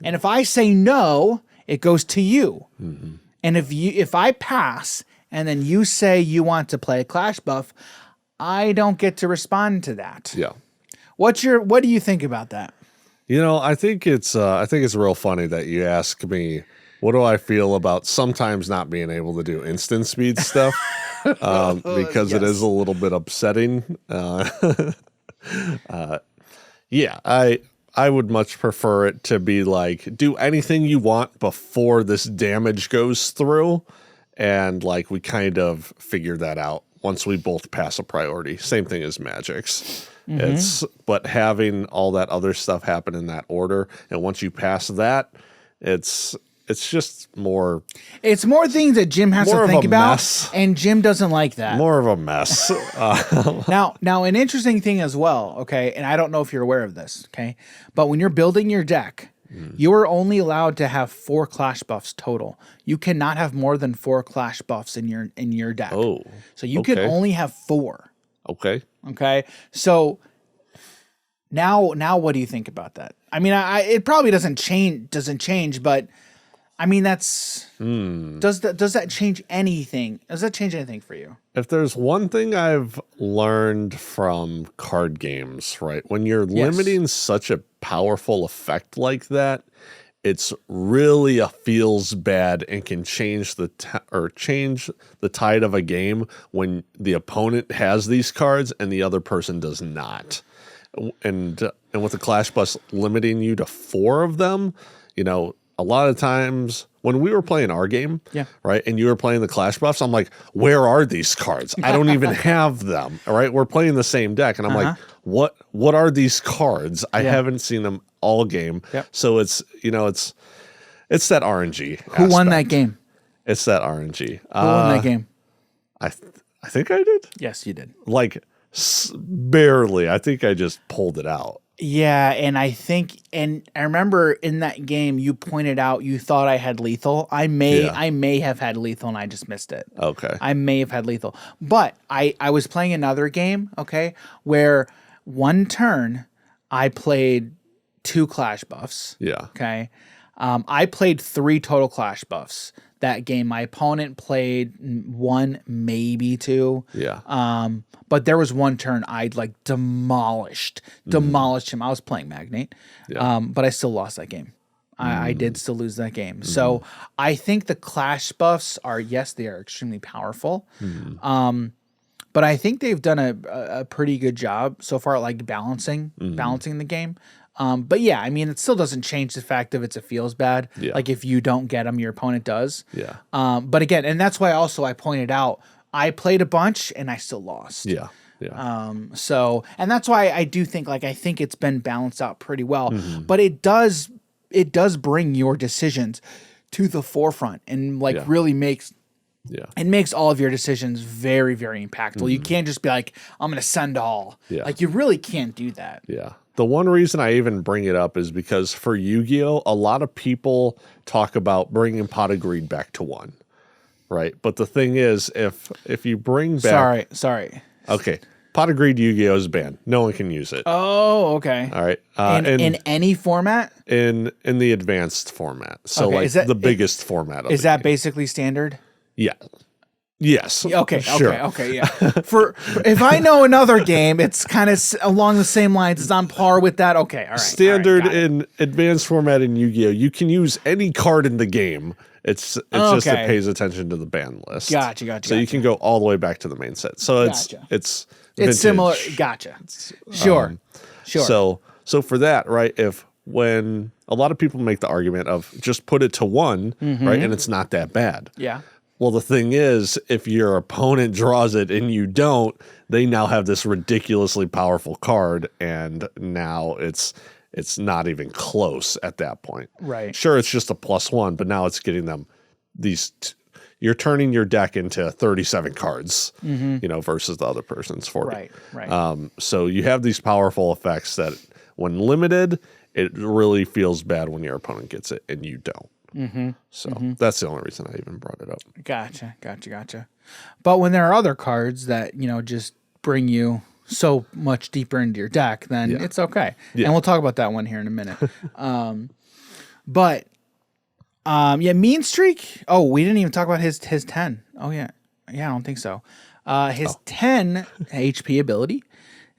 and if I say no, it goes to you. And if I pass and then you say you want to play a clash buff, I don't get to respond to that. Yeah. What do you think about that? You know, I think it's real funny that you ask me, what do I feel about sometimes not being able to do instant speed stuff? Because it is a little bit upsetting. Yeah, I would much prefer it to be like, do anything you want before this damage goes through. And like, we kind of figure that out once we both pass a priority. Same thing as Magic's. But having all that other stuff happen in that order, and once you pass that, it's just more. It's more things that Jim has to think about, and Jim doesn't like that. More of a mess. Now, an interesting thing as well. Okay, and I don't know if you're aware of this. Okay, but when you're building your deck, you are only allowed to have 4 clash buffs total. You cannot have more than 4 clash buffs in your deck. Oh, so you can only have 4. Okay. Okay. So now what do you think about that? I mean, it probably doesn't change, but I mean, that's does that change anything? Does that change anything for you? If there's one thing I've learned from card games, right? When you're limiting such a powerful effect like that, it's really feels bad and can change change the tide of a game when the opponent has these cards and the other person does not. And with the clash bus limiting you to 4 of them, you know, a lot of times when we were playing our game, right, and you were playing the clash buffs, I'm like, where are these cards? I don't even have them. All right, we're playing the same deck, and I'm like, what are these cards? I haven't seen them all game. So it's it's that RNG. Who won that game? It's that RNG. Who won that game? I think I did. Yes, you did. Like barely. I think I just pulled it out. Yeah, and I remember in that game you pointed out you thought I had lethal. I may have had lethal and I just missed it. Okay. I may have had lethal. But I was playing another game, okay, where one turn I played 2 clash buffs. Yeah. Okay. I played 3 total clash buffs that game. My opponent played 1, maybe 2. Yeah. But there was one turn I'd like demolished him. I was playing Magnate, but I still lost that game. I did still lose that game. So I think the clash buffs are, yes, they are extremely powerful. But I think they've done a pretty good job so far at like balancing the game. But yeah, I mean, it still doesn't change the fact that it feels bad. Yeah. Like if you don't get them, your opponent does. Yeah. But again, and that's why also I pointed out I played a bunch and I still lost. Yeah. Yeah. So, and that's why I do think I think it's been balanced out pretty well, Mm-hmm. but it does bring your decisions to the forefront and Yeah. really makes Yeah. it makes all of your decisions very, very impactful. You can't just be like, I'm going to send all. Yeah. Like you really can't do that. Yeah. The one reason I even bring it up is because for Yu-Gi-Oh, a lot of people talk about bringing Pot of Greed back to 1, right? But the thing is, if you bring back... Sorry. Okay. Pot of Greed Yu-Gi-Oh is banned. No one can use it. Oh, okay. All right. In any format? In the advanced format. So Okay, like is that- the biggest format of Is the that game. basically standard? Yeah. Yes. Okay, Sure. okay, yeah. For if I know another game, it's kind of along the same lines. It's on par with that. Okay, all right. Standard all right, got it. in advanced format in Yu-Gi-Oh, you can use any card in the game. It's just it Okay. pays attention to the ban list. Gotcha. So you can go all the way back to the main set. So Gotcha. it's It's similar. vintage. Gotcha. Sure. So for that, right? When a lot of people make the argument of just put it to 1, right, and it's not that bad. Yeah. Well, the thing is, if your opponent draws it and you don't, they now have this ridiculously powerful card, and now it's not even close at that point. Right. Sure, it's just a +1, but now it's getting them these. You're turning your deck into 37 cards, versus the other person's 40. Right. So you have these powerful effects that, when limited, it really feels bad when your opponent gets it and you don't. So that's the only reason I even brought it up. Gotcha. But when there are other cards that, just bring you so much deeper into your deck, then it's okay. Yeah. And we'll talk about that one here in a minute. Mean Streak. Oh, we didn't even talk about his 10. Oh yeah. Yeah, I don't think so. His 10 HP ability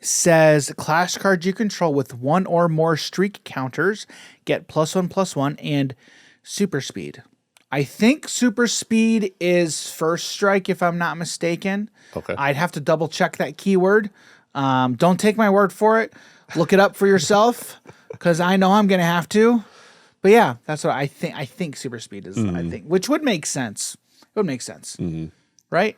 says clash cards you control with 1 or more streak counters get +1/+1 and super speed. I think super speed is first strike, if I'm not mistaken. Okay. I'd have to double check that keyword. Don't take my word for it. Look it up for yourself, because I know I'm going to have to. But yeah, that's what I think. I think super speed is, I think, which would make sense. It would make sense, right?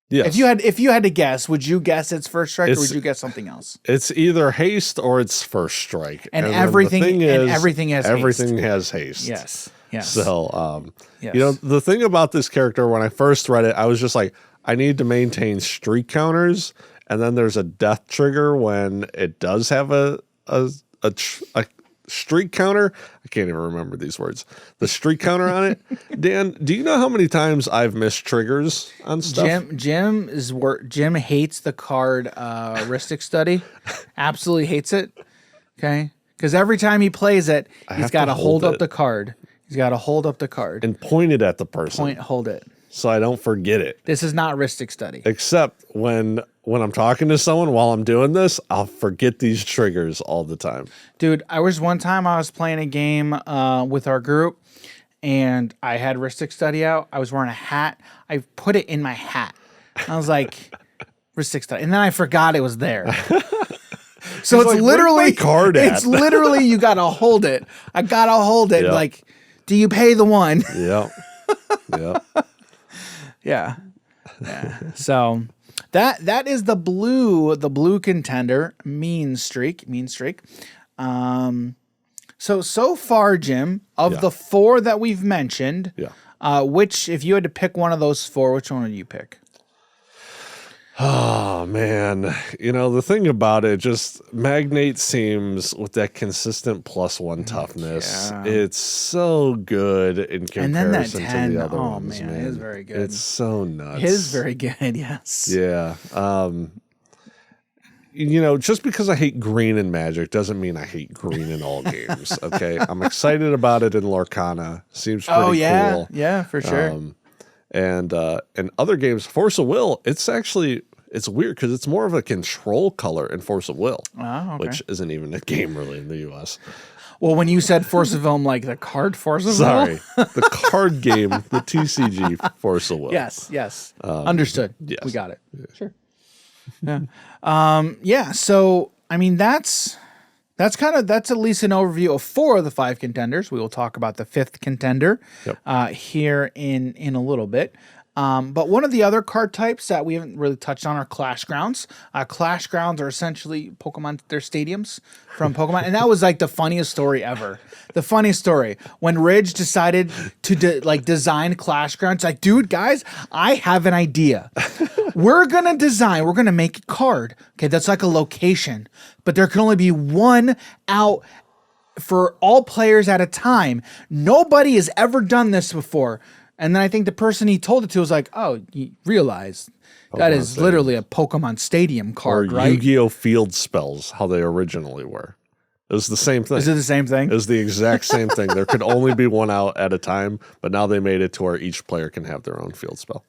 Yes. If you had to guess, would you guess it's first strike, or would you guess something else? It's either haste or it's first strike, And then everything- the thing and is, everything has everything has haste. Yes. So, Yes. the thing about this character, when I first read it, I was just like, I need to maintain streak counters, and then there's a death trigger when it does have a streak counter. I can't even remember these words. The streak counter on it. Dan, do you know how many times I've missed triggers on stuff? Jim hates the card heuristic study. Absolutely hates it. Okay, because every time he plays it, he's got to hold up the card. He's got to hold up the card and point it at the person. Hold it. So I don't forget it. This is not heuristic study. Except when I'm talking to someone while I'm doing this, I'll forget these triggers all the time. Dude, one time I was playing a game with our group, and I had heuristic study out. I was wearing a hat. I put it in my hat. I was like, heuristic study. And then I forgot it was there. So it's like, literally "Where's my card at?" It's literally you gotta hold it. I gotta hold it. Yep. Like, do you pay the one? Yep. Yep. Yeah. So that is the blue contender, Mean Streak. So far, Jim, of the 4 that we've mentioned, which, if you had to pick one of those 4, which one would you pick? Oh man, the thing about it, just Magnate seems with that consistent +1 toughness. Yeah. It's so good in And then that comparison 10, to the other oh ones. man, Man, it is very good. It's so nuts. It is very good, yes. Yeah. Just because I hate green in Magic doesn't mean I hate green in all games. Okay, I'm excited about it in Lorcana. Seems pretty cool. Yeah, for sure. And in other games, Force of Will, it's weird because it's more of a control color in Force of Will, which isn't even a game really in the U.S. Well, when you said Force of Will, I'm like, the card Force of Will? Sorry, the card game, the TCG Force of Will. Yes. Understood. yes. We got it. Sure. Yeah. So, I mean, that's That's at least an overview of 4 of the 5 contenders. We will talk about the 5th contender here in a little bit. But one of the other card types that we haven't really touched on are Clash Grounds. Clash Grounds are essentially Pokemon, their stadiums from Pokemon. And that was like the funniest story ever. The funniest story. When Ridge decided to design Clash Grounds, like, dude, guys, I have an idea. We're going to make a card. Okay, that's like a location. But there can only be one out for all players at a time. Nobody has ever done this before. And then I think the person he told it to was like, oh, you realize that is Stadium. literally a Pokemon Stadium card, or right? Yu-Gi-Oh! Field spells, how they originally were. It was the same thing. Is it the same thing? It was the exact same thing. There could only be one out at a time, but now they made it to where each player can have their own field spell.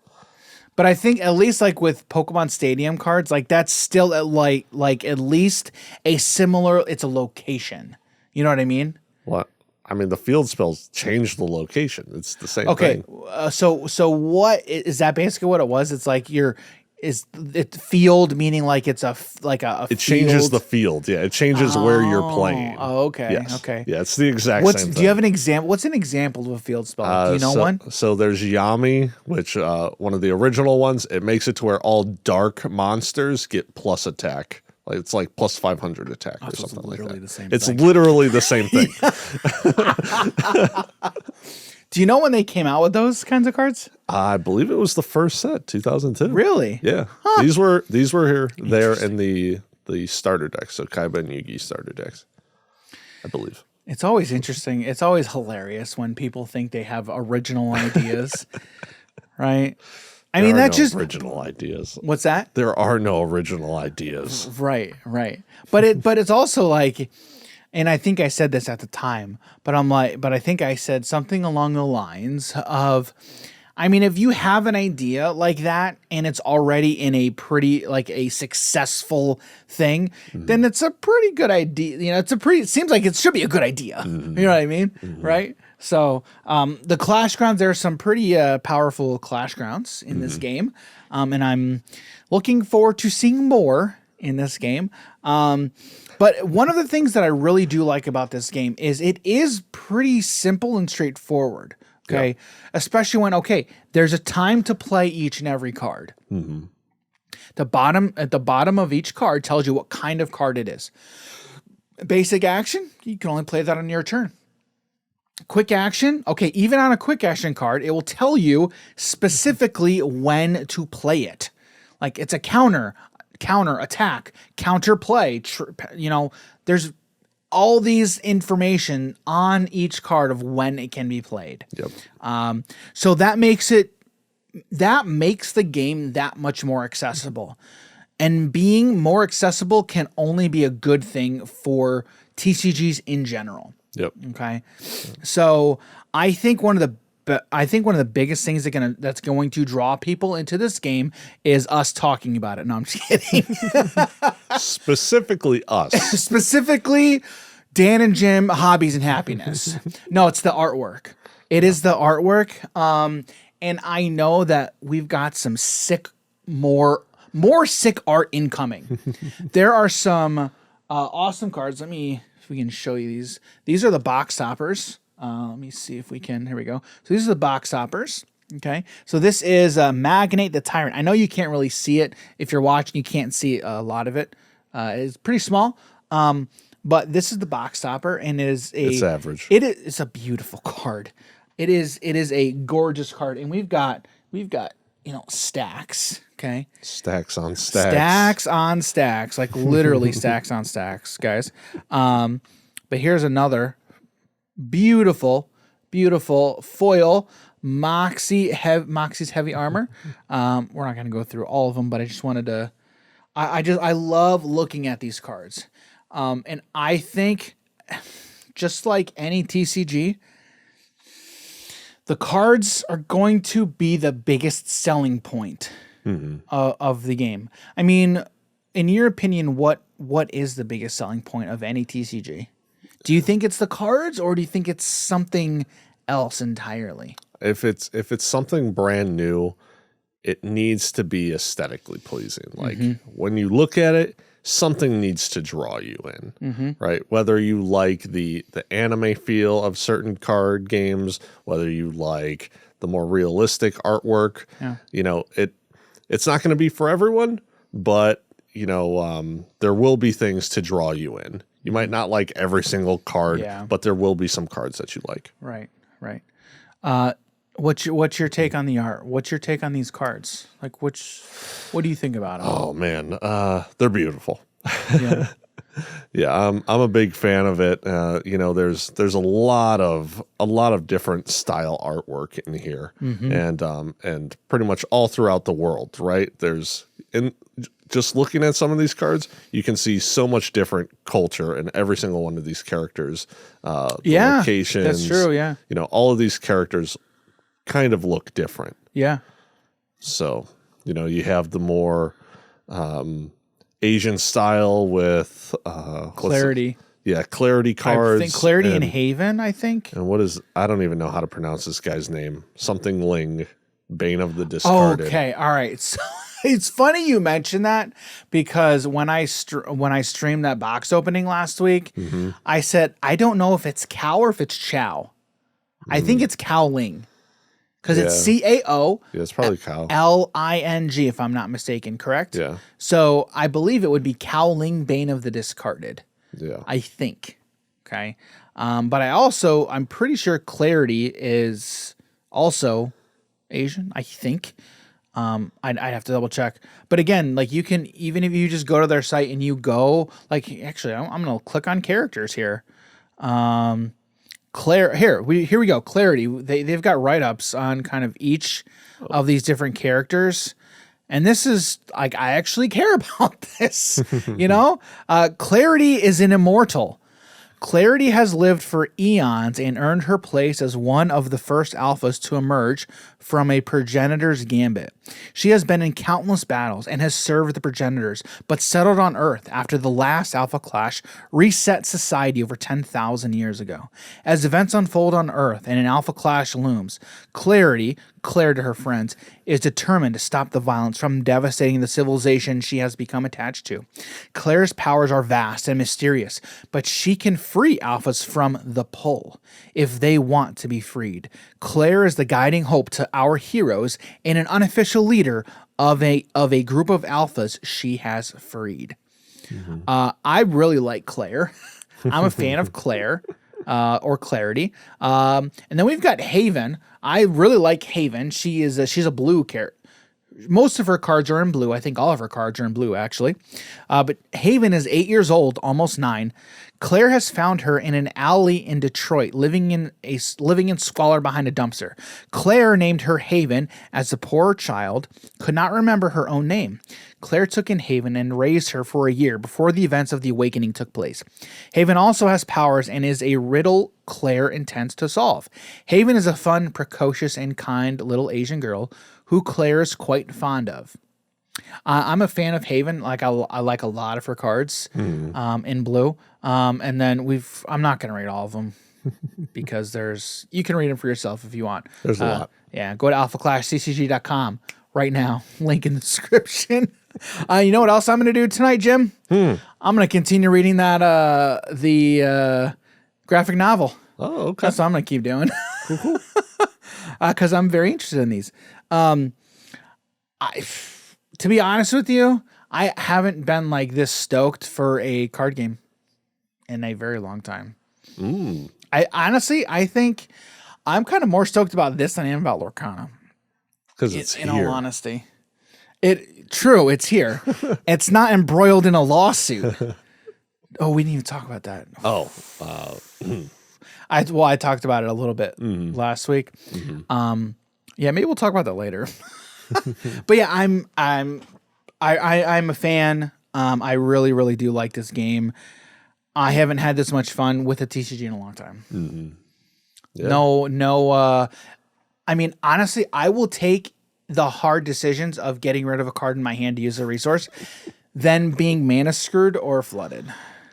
But I think at least like with Pokemon Stadium cards, like that's still at least a similar, it's a location. You know what I mean? What? I mean, the field spells change the location. It's the same thing. So what is that basically what it was? It's like field meaning like it's a It changes the field. Yeah, it changes where you're playing. Oh, okay. Yes. Okay. Yeah, it's the exact same thing. Do you have an example? What's an example of a field spell? Do you know one? So there's Yami, which one of the original ones. It makes it to where all dark monsters get plus attack. Like it's like plus 500 attack or something like that. It's literally the same thing. Do you know when they came out with those kinds of cards? I believe it was the first set, 2002. Really? Yeah. Huh. These were there in the starter decks, so Kaiba and Yugi starter decks, I believe. It's always interesting. It's always hilarious when people think they have original ideas, right? I mean, that's just original ideas. What's that? There are no original ideas. Right. But it's also like, and I think I said this at the time, but I think I said something along the lines of, I mean, if you have an idea like that and it's already in a pretty, like a successful thing, then it's a pretty good idea. You know, it seems like it should be a good idea. You know what I mean? Right? So the Clash Grounds, there are some pretty powerful Clash Grounds in this game. And I'm looking forward to seeing more in this game. But one of the things that I really do like about this game is it is pretty simple and straightforward. Okay. Yep. Especially when, there's a time to play each and every card. At the bottom of each card tells you what kind of card it is. Basic action, you can only play that on your turn. Quick action, even on a quick action card, it will tell you specifically when to play it. Like it's a counter attack, counter play, there's all these information on each card of when it can be played. Yep. So that makes the game that much more accessible. And being more accessible can only be a good thing for TCGs in general. Yep. Okay. So I think one of the biggest things that's going to draw people into this game is us talking about it. No, I'm just kidding. Specifically us. Specifically Dan and Jim, Hobbies and Happiness. No, it's the artwork. It is the artwork. And I know that we've got some more sick art incoming. There are some awesome cards. Let me, if we can show you these. These are the box toppers. Let me see if we can. Here we go. So these are the box toppers. Okay. So this is Magnate the Tyrant. I know you can't really see it. If you're watching, you can't see a lot of it. It's pretty small. But this is the box topper, and it's average. It's a beautiful card. It is a gorgeous card, and we've got stacks. Okay. Stacks on stacks. Stacks on stacks, like literally stacks on stacks, guys. But here's another beautiful foil Moxie's heavy armor. We're not going to go through all of them, but I just wanted to. I love looking at these cards, and I think just like any TCG, the cards are going to be the biggest selling point of the game. I mean, in your opinion, what is the biggest selling point of any TCG? Do you think it's the cards, or do you think it's something else entirely? If it's something brand new, it needs to be aesthetically pleasing. Like when you look at it, something needs to draw you in, right? Whether you like the anime feel of certain card games, whether you like the more realistic artwork, you know, it's not going to be for everyone, but you know, there will be things to draw you in. You might not like every single card, but there will be some cards that you like. Right. What's your take on the art? What's your take on these cards? Like, what do you think about them? Oh man, they're beautiful. Yeah. Yeah, I'm a big fan of it. You know, there's a lot of different style artwork in here, and pretty much all throughout the world, right? Just looking at some of these cards, you can see so much different culture in every single one of these characters. The locations, that's true. Yeah, you know, all of these characters kind of look different. Yeah. So, you know, you have the more Asian style with Clarity. Clarity cards. I think Clarity and Haven, I think. And I don't even know how to pronounce this guy's name. Something Ling, Bane of the Discarded. Okay, all right. So it's funny you mentioned that because when I streamed that box opening last week, I said, I don't know if it's Cow or if it's Chow. I think it's Cowling. Because it's CAO. Yeah, it's probably Cow. LING, if I'm not mistaken, correct? Yeah. So I believe it would be Cowling, Bane of the Discarded. Yeah. I think. Okay. But I'm pretty sure Clarity is also Asian, I think. I'd have to double check. But again, like you can, even if you just go to their site and you go, like, actually, I'm going to click on characters here. Here we go. Clarity. They've got write-ups on kind of each of these different characters. And this is like, I actually care about this, you know? Clarity is an immortal. Clarity has lived for eons and earned her place as one of the first alphas to emerge from a progenitor's gambit. She has been in countless battles and has served the progenitors, but settled on Earth after the last alpha clash reset society over 10,000 years ago. As events unfold on Earth and an alpha clash looms, Claire to her friends, is determined to stop the violence from devastating the civilization she has become attached to. Claire's powers are vast and mysterious, but she can free alphas from the pull if they want to be freed. Claire is the guiding hope to our heroes and an unofficial leader of a group of alphas she has freed. I really like Claire. I'm a fan of Claire. Or Clarity. And then we've got Haven. I really like Haven. She's a blue character. Most of her cards are in blue. I think all of her cards are in blue, actually. But Haven is 8 years old, almost 9. Claire has found her in an alley in Detroit, living in squalor behind a dumpster. Claire named her Haven as the poor child could not remember her own name. Claire took in Haven and raised her for a year before the events of the awakening took place. Haven also has powers and is a riddle Claire intends to solve. Haven is a fun, precocious, and kind little Asian girl who Claire is quite fond of. I'm a fan of Haven. Like I like a lot of her cards in blue. And then I'm not going to read all of them because you can read them for yourself if you want. There's a lot. Yeah, go to alphaclashccg.com right now. Link in the description. You know what else I'm going to do tonight, Jim? I'm going to continue reading that the graphic novel. Oh, okay. That's what I'm going to keep doing. Because I'm very interested in these. To be honest with you, I haven't been like this stoked for a card game in a very long time. I think I'm kind of more stoked about this than I am about Lorcana. Because it's in here. all honesty. True, it's here. It's not embroiled in a lawsuit. Oh, we didn't even talk about that. Oh. I talked about it a little bit last week. Yeah, maybe we'll talk about that later. But yeah, I'm a fan. I really, really do like this game. I haven't had this much fun with a TCG in a long time. Yeah. No. I mean, honestly, I will take the hard decisions of getting rid of a card in my hand to use a resource than being mana screwed or flooded.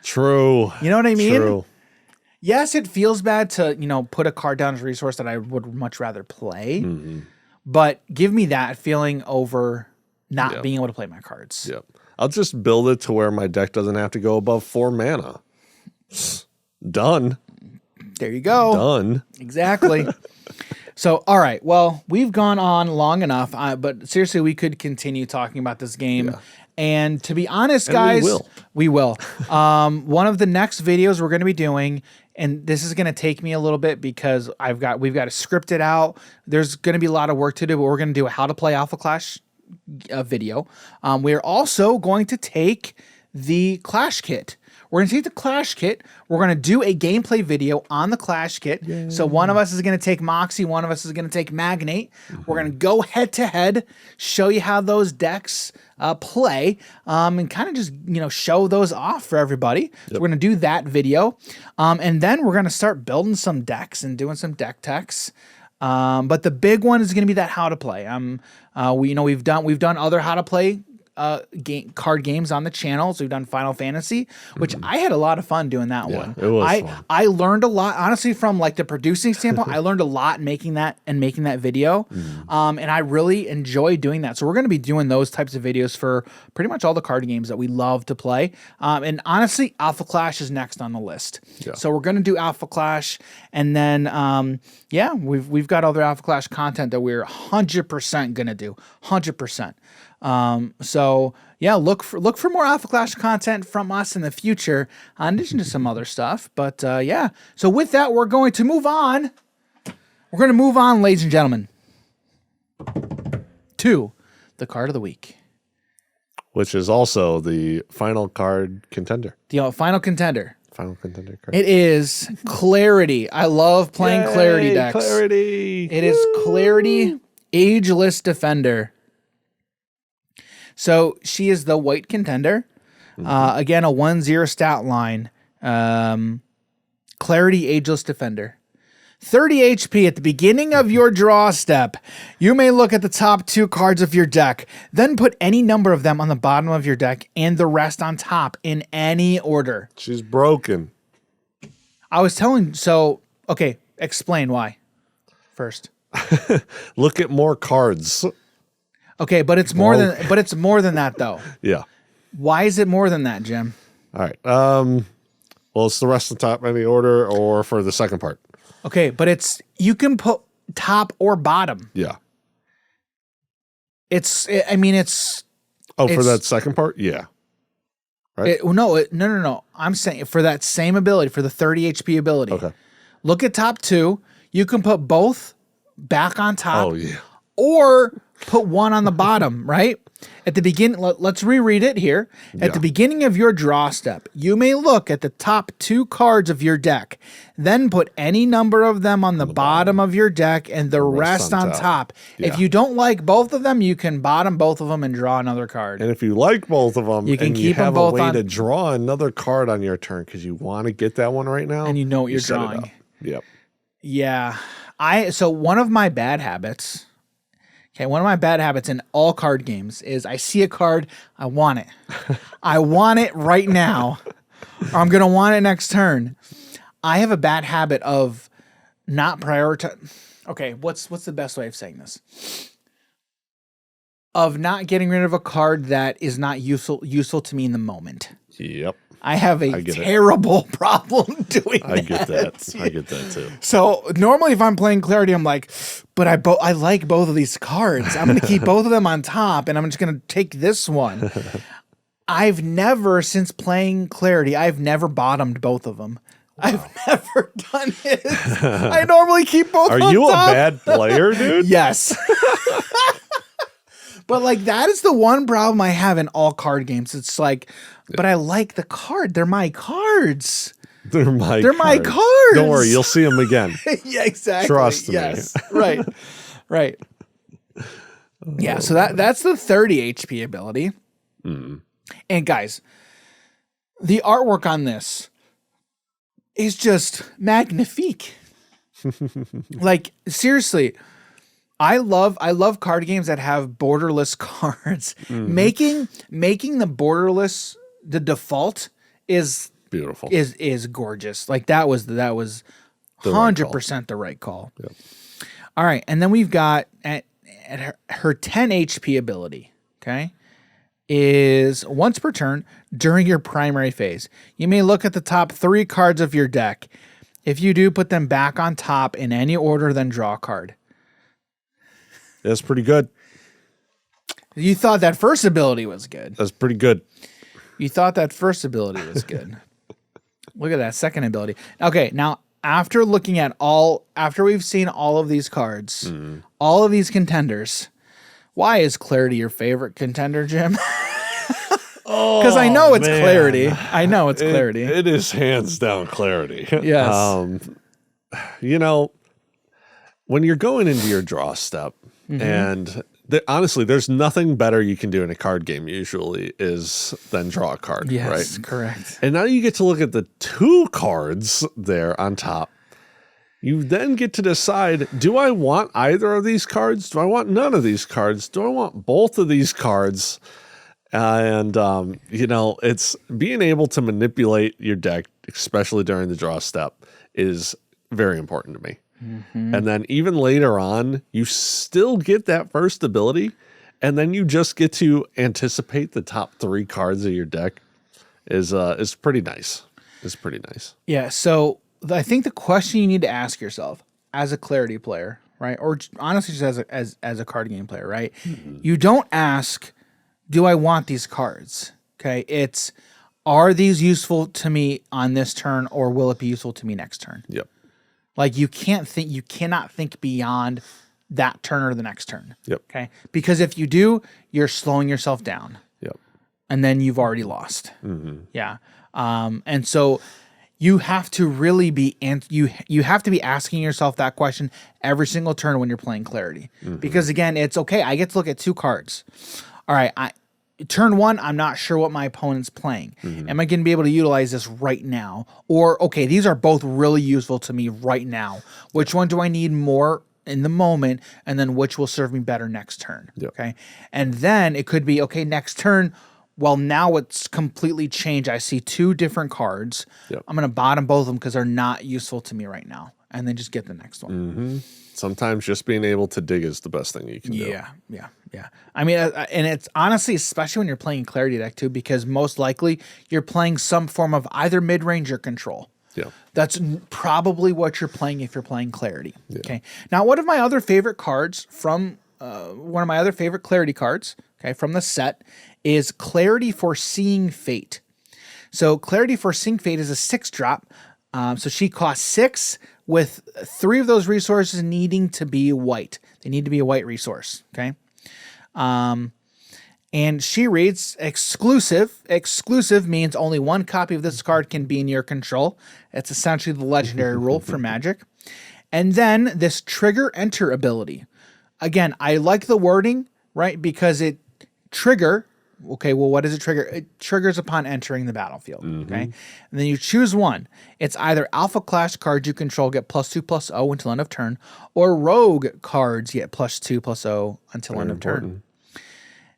True. You know what I mean? True. Yes, it feels bad to, put a card down as a resource that I would much rather play. But give me that feeling over not being able to play my cards. Yep. I'll just build it to where my deck doesn't have to go above 4 mana. Done. There you go. Done. Exactly. So, all right. Well, we've gone on long enough, but seriously, we could continue talking about this game. Yeah. And to be honest, guys, we will. One of the next videos we're going to be doing, and this is going to take me a little bit because we've got to script it out. There's going to be a lot of work to do, but we're going to do a how to play Alpha Clash video. We're also going to take the Clash kit. We're going to take the Clash kit. We're going to do a gameplay video on the Clash kit. Yay. So one of us is going to take Moxie. One of us is going to take Magnate. We're going to go head to head, show you how those decks play, and kind of just, show those off for everybody. So we're going to do that video. And then we're going to start building some decks and doing some deck techs. But the big one is going to be that how to play. We've done other how to play card games on the channel. So we've done Final Fantasy, which I had a lot of fun doing that one. It was fun. I learned a lot, honestly, from like the producing standpoint. I learned a lot making that video. And I really enjoy doing that. So we're going to be doing those types of videos for pretty much all the card games that we love to play. And honestly, Alpha Clash is next on the list. Yeah. So we're going to do Alpha Clash, and then we've got other Alpha Clash content that we're 100% going to do. 100%. Look for more Alpha Clash content from us in the future, in addition to some other stuff. But so with that, we're going to move on. We're going to move on, ladies and gentlemen, to the card of the week, which is also the final card contender. The final contender. Final contender card. It is Clarity. I love playing Clarity decks. Clarity. It is Clarity, Ageless Defender. So she is the white contender. Again, a 1/0 stat line. Clarity, Ageless Defender. 30 HP at the beginning of your draw step. You may look at the top 2 cards of your deck, then put any number of them on the bottom of your deck and the rest on top in any order. She's broken. Okay, explain why first. Look at more cards. Okay, but it's more than that though. Yeah. Why is it more than that, Jim? All right. Well, it's the rest of the top any order or for the second part. Okay, but you can put top or bottom. Yeah. For that second part? Yeah. Right? No. I'm saying for that same ability, for the 30 HP ability. Okay. Look at top 2. You can put both back on top. Oh, yeah. Or put one on the bottom, right? At the beginning, let's reread it here. At the beginning of your draw step, you may look at the top 2 cards of your deck, then put any number of them on the bottom of your deck and the rest on top. Yeah. If you don't like both of them, you can bottom both of them and draw another card. And if you like both of them, you can keep have them both a way to draw another card on your turn because you want to get that one right now, and you know what you're drawing. Yep. Yeah. So one of my bad habits. Okay, one of my bad habits in all card games is I see a card, I want it. I want it right now, or I'm going to want it next turn. I have a bad habit of not prioritize. Okay, what's the best way of saying this? Of not getting rid of a card that is not useful to me in the moment. Yep. I have a terrible problem doing that. I get that. I get that too. So normally if I'm playing Clarity, I'm like, but I like both of these cards. I'm going to keep both of them on top, and I'm just going to take this one. I've never, since playing Clarity, I've never bottomed both of them. Wow. I've never done it. I normally keep both on top. Are you a bad player, dude? Yes. But like that is the one problem I have in all card games. It's like, but I like the card. They're my cards. They're my cards. Don't worry, you'll see them again. Yeah, exactly. Trust me. Yes. Right. Yeah, so that's the 30 HP ability. Mm. And guys, the artwork on this is just magnifique. Like seriously, I love card games that have borderless cards. Mm-hmm. Making the borderless the default is beautiful. Is gorgeous. Like that was 100% the right call. Yep. All right, and then we've got at her 10 HP ability. okay, is once per turn during your primary phase. You may look at the top 3 cards of your deck. If you do, put them back on top in any order, then draw a card. That's pretty good. You thought that first ability was good. That's pretty good. You thought that first ability was good. Look at that second ability. Okay, now after we've seen all of these cards, all of these contenders, why is Clarity your favorite contender, Jim? Because I know it's Clarity. I know it's Clarity. It is hands down Clarity. Yes. You know, when you're going into your draw step, and honestly, there's nothing better you can do in a card game usually than draw a card. Yes, right? correct. And now you get to look at the 2 cards there on top. You then get to decide, do I want either of these cards? Do I want none of these cards? Do I want both of these cards? And, you know, it's being able to manipulate your deck, especially during the draw step, is very important to me. And then even later on, you still get that first ability, and then you just get to anticipate the top 3 cards of your deck is pretty nice. It's pretty nice. Yeah, so I think the question you need to ask yourself as a Clarity player, right, or honestly just as a card game player, right, you don't ask, do I want these cards? Okay, it's, are these useful to me on this turn, or will it be useful to me next turn? Yep. Like you cannot think beyond that turn or the next turn. Yep. Okay, because if you do, you're slowing yourself down. Yep. And then you've already lost. Yeah. And so you have to really be you have to be asking yourself that question every single turn when you're playing Clarity, because again, it's okay. I get to look at 2 cards. All right, turn 1, I'm not sure what my opponent's playing. Am I going to be able to utilize this right now? Or, okay, these are both really useful to me right now. Which one do I need more in the moment? And then which will serve me better next turn? Yep. Okay. And then it could be, okay, next turn, well, now it's completely changed. I see 2 different cards. Yep. I'm going to bottom both of them because they're not useful to me right now. And then just get the next one. Sometimes just being able to dig is the best thing you can do. Yeah. I mean, and it's honestly, especially when you're playing Clarity deck too, because most likely you're playing some form of either mid-range or control. Yeah. That's probably what you're playing if you're playing Clarity. Yeah. Okay. Now, one of my other favorite cards from one of my other favorite Clarity cards, okay, from the set is Clarity Foreseeing Fate. So Clarity Foreseeing Fate is a 6-drop. So she costs 6 with 3 of those resources needing to be white. They need to be a white resource. Okay. And she reads exclusive. Exclusive means only one copy of this card can be in your control. It's essentially the legendary rule for Magic. And then this trigger enter ability. Again, I like the wording, right? Because it trigger. Okay, well, what does it trigger? It triggers upon entering the battlefield. Okay, and then you choose one. It's either Alpha Class cards you control get +2/+0 until end of turn, or Rogue cards get +2/+0 until end of turn.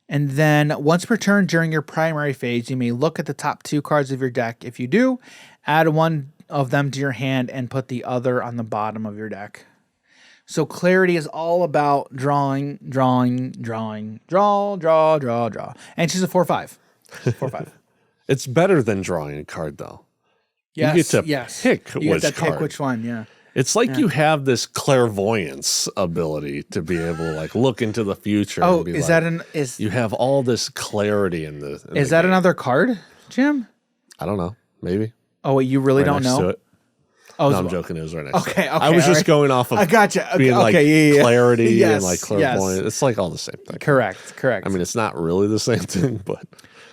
And then once per turn during your primary phase, you may look at the top 2 cards of your deck. If you do, add one of them to your hand and put the other on the bottom of your deck. So Clarity is all about drawing, draw. And she's a 4/5. 4/5. It's better than drawing a card, though. Yes, you get to pick you which get to card. pick which one, yeah. It's like you have this clairvoyance ability to be able to like look into the future. Oh, and be is like, that you have all this clarity in the. Is that another card, Jim? I don't know. Maybe. Oh, wait, you really don't know? Oh, no, I'm joking. It was right next. Okay, to it. I was just going off of. I gotcha. Being like clarity yes, and like clairvoyance. Yes. It's like all the same thing. Correct. I mean, it's not really the same thing, but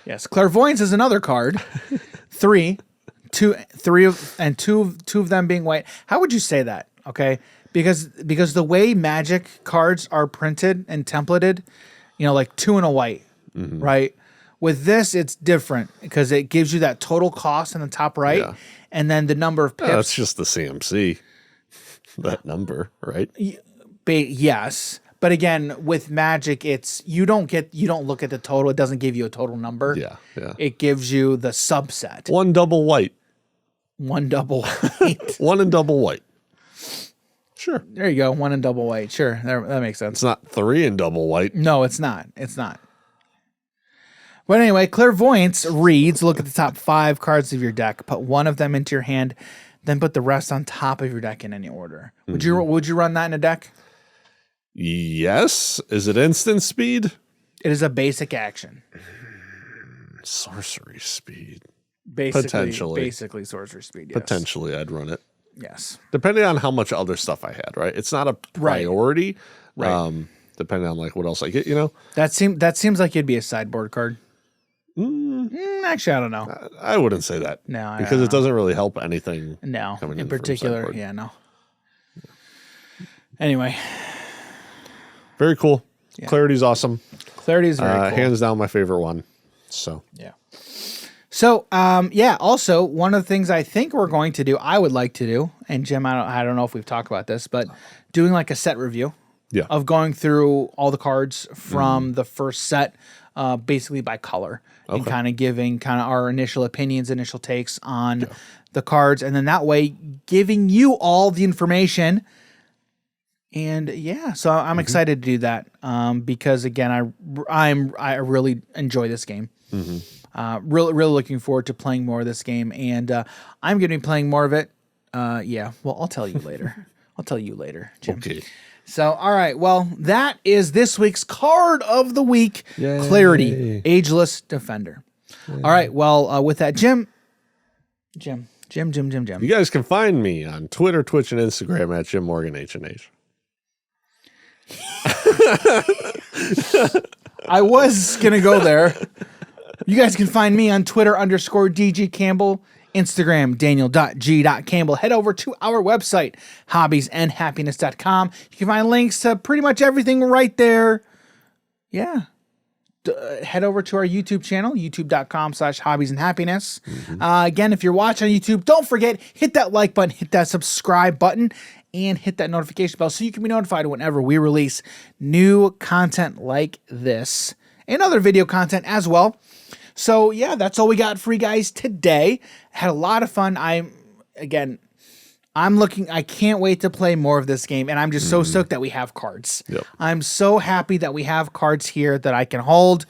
yes, clairvoyance is another card. 3, 2 of them being white. How would you say that? Okay, because the way Magic cards are printed and templated, you know, like 2 and a white, right? With this, it's different because it gives you that total cost in the top right, and then the number of pips. That's just the CMC, that number, right? Yes, but again, with Magic, it's you don't look at the total. It doesn't give you a total number. Yeah. It gives you the subset. 1 double white. 1 double white. 1 and double white. Sure. There you go. 1 and double white. Sure, that makes sense. It's not 3 and double white. No, it's not. It's not. But anyway, Clairvoyance reads, look at the top 5 cards of your deck, put one of them into your hand, then put the rest on top of your deck in any order. Would you run that in a deck? Yes. Is it instant speed? It is a basic action. Sorcery speed. Potentially sorcery speed, yes. Potentially, I'd run it. Yes. Depending on how much other stuff I had, right? It's not a priority. Right. Depending on like what else I get, you know? That seems like it'd be a sideboard card. Actually, I don't know. I wouldn't say that. No. Because it doesn't really help anything. No. Coming In from particular, sideboard. yeah, no. Anyway. Very cool. Yeah. Clarity's awesome. Clarity is very cool. Hands down my favorite one. So. Yeah. So, also, one of the things I think we're going to do, I would like to do, and Jim, I don't know if we've talked about this, but doing like a set review of going through all the cards from the first set, basically by color, and kind of giving kind of our initial opinions, initial takes on the cards, and then that way giving you all the information. And so I'm excited to do that because again, I really enjoy this game. Really looking forward to playing more of this game, and I'm going to be playing more of it. Well, I'll tell you later. I'll tell you later, Jim. Okay. So, all right. Well, that is this week's card of the week. Yay. Clarity, Ageless Defender. Yay. All right. Well, with that, Jim. You guys can find me on Twitter, Twitch, and Instagram at Jim Morgan H&H. I was going to go there. You guys can find me on Twitter _DG Campbell, Instagram Daniel.G.Campbell. Head over to our website, hobbiesandhappiness.com. You can find links to pretty much everything right there. Yeah. Head over to our YouTube channel, youtube.com/hobbiesandhappiness. Again, if you're watching on YouTube, don't forget, hit that like button, hit that subscribe button, and hit that notification bell so you can be notified whenever we release new content like this and other video content as well. So yeah, that's all we got for you guys today. Had a lot of fun. I can't wait to play more of this game, and I'm just so stoked that we have cards. Yep. I'm so happy that we have cards here that I can hold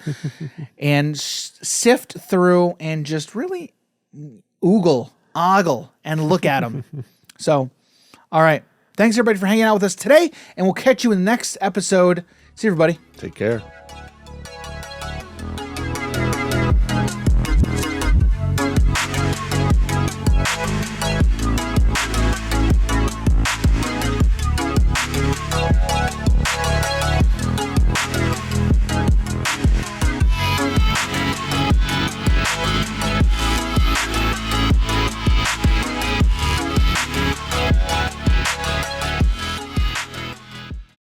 and sift through and just really ogle, and look at them. So, all right. Thanks everybody for hanging out with us today, and we'll catch you in the next episode. See you, everybody. Take care.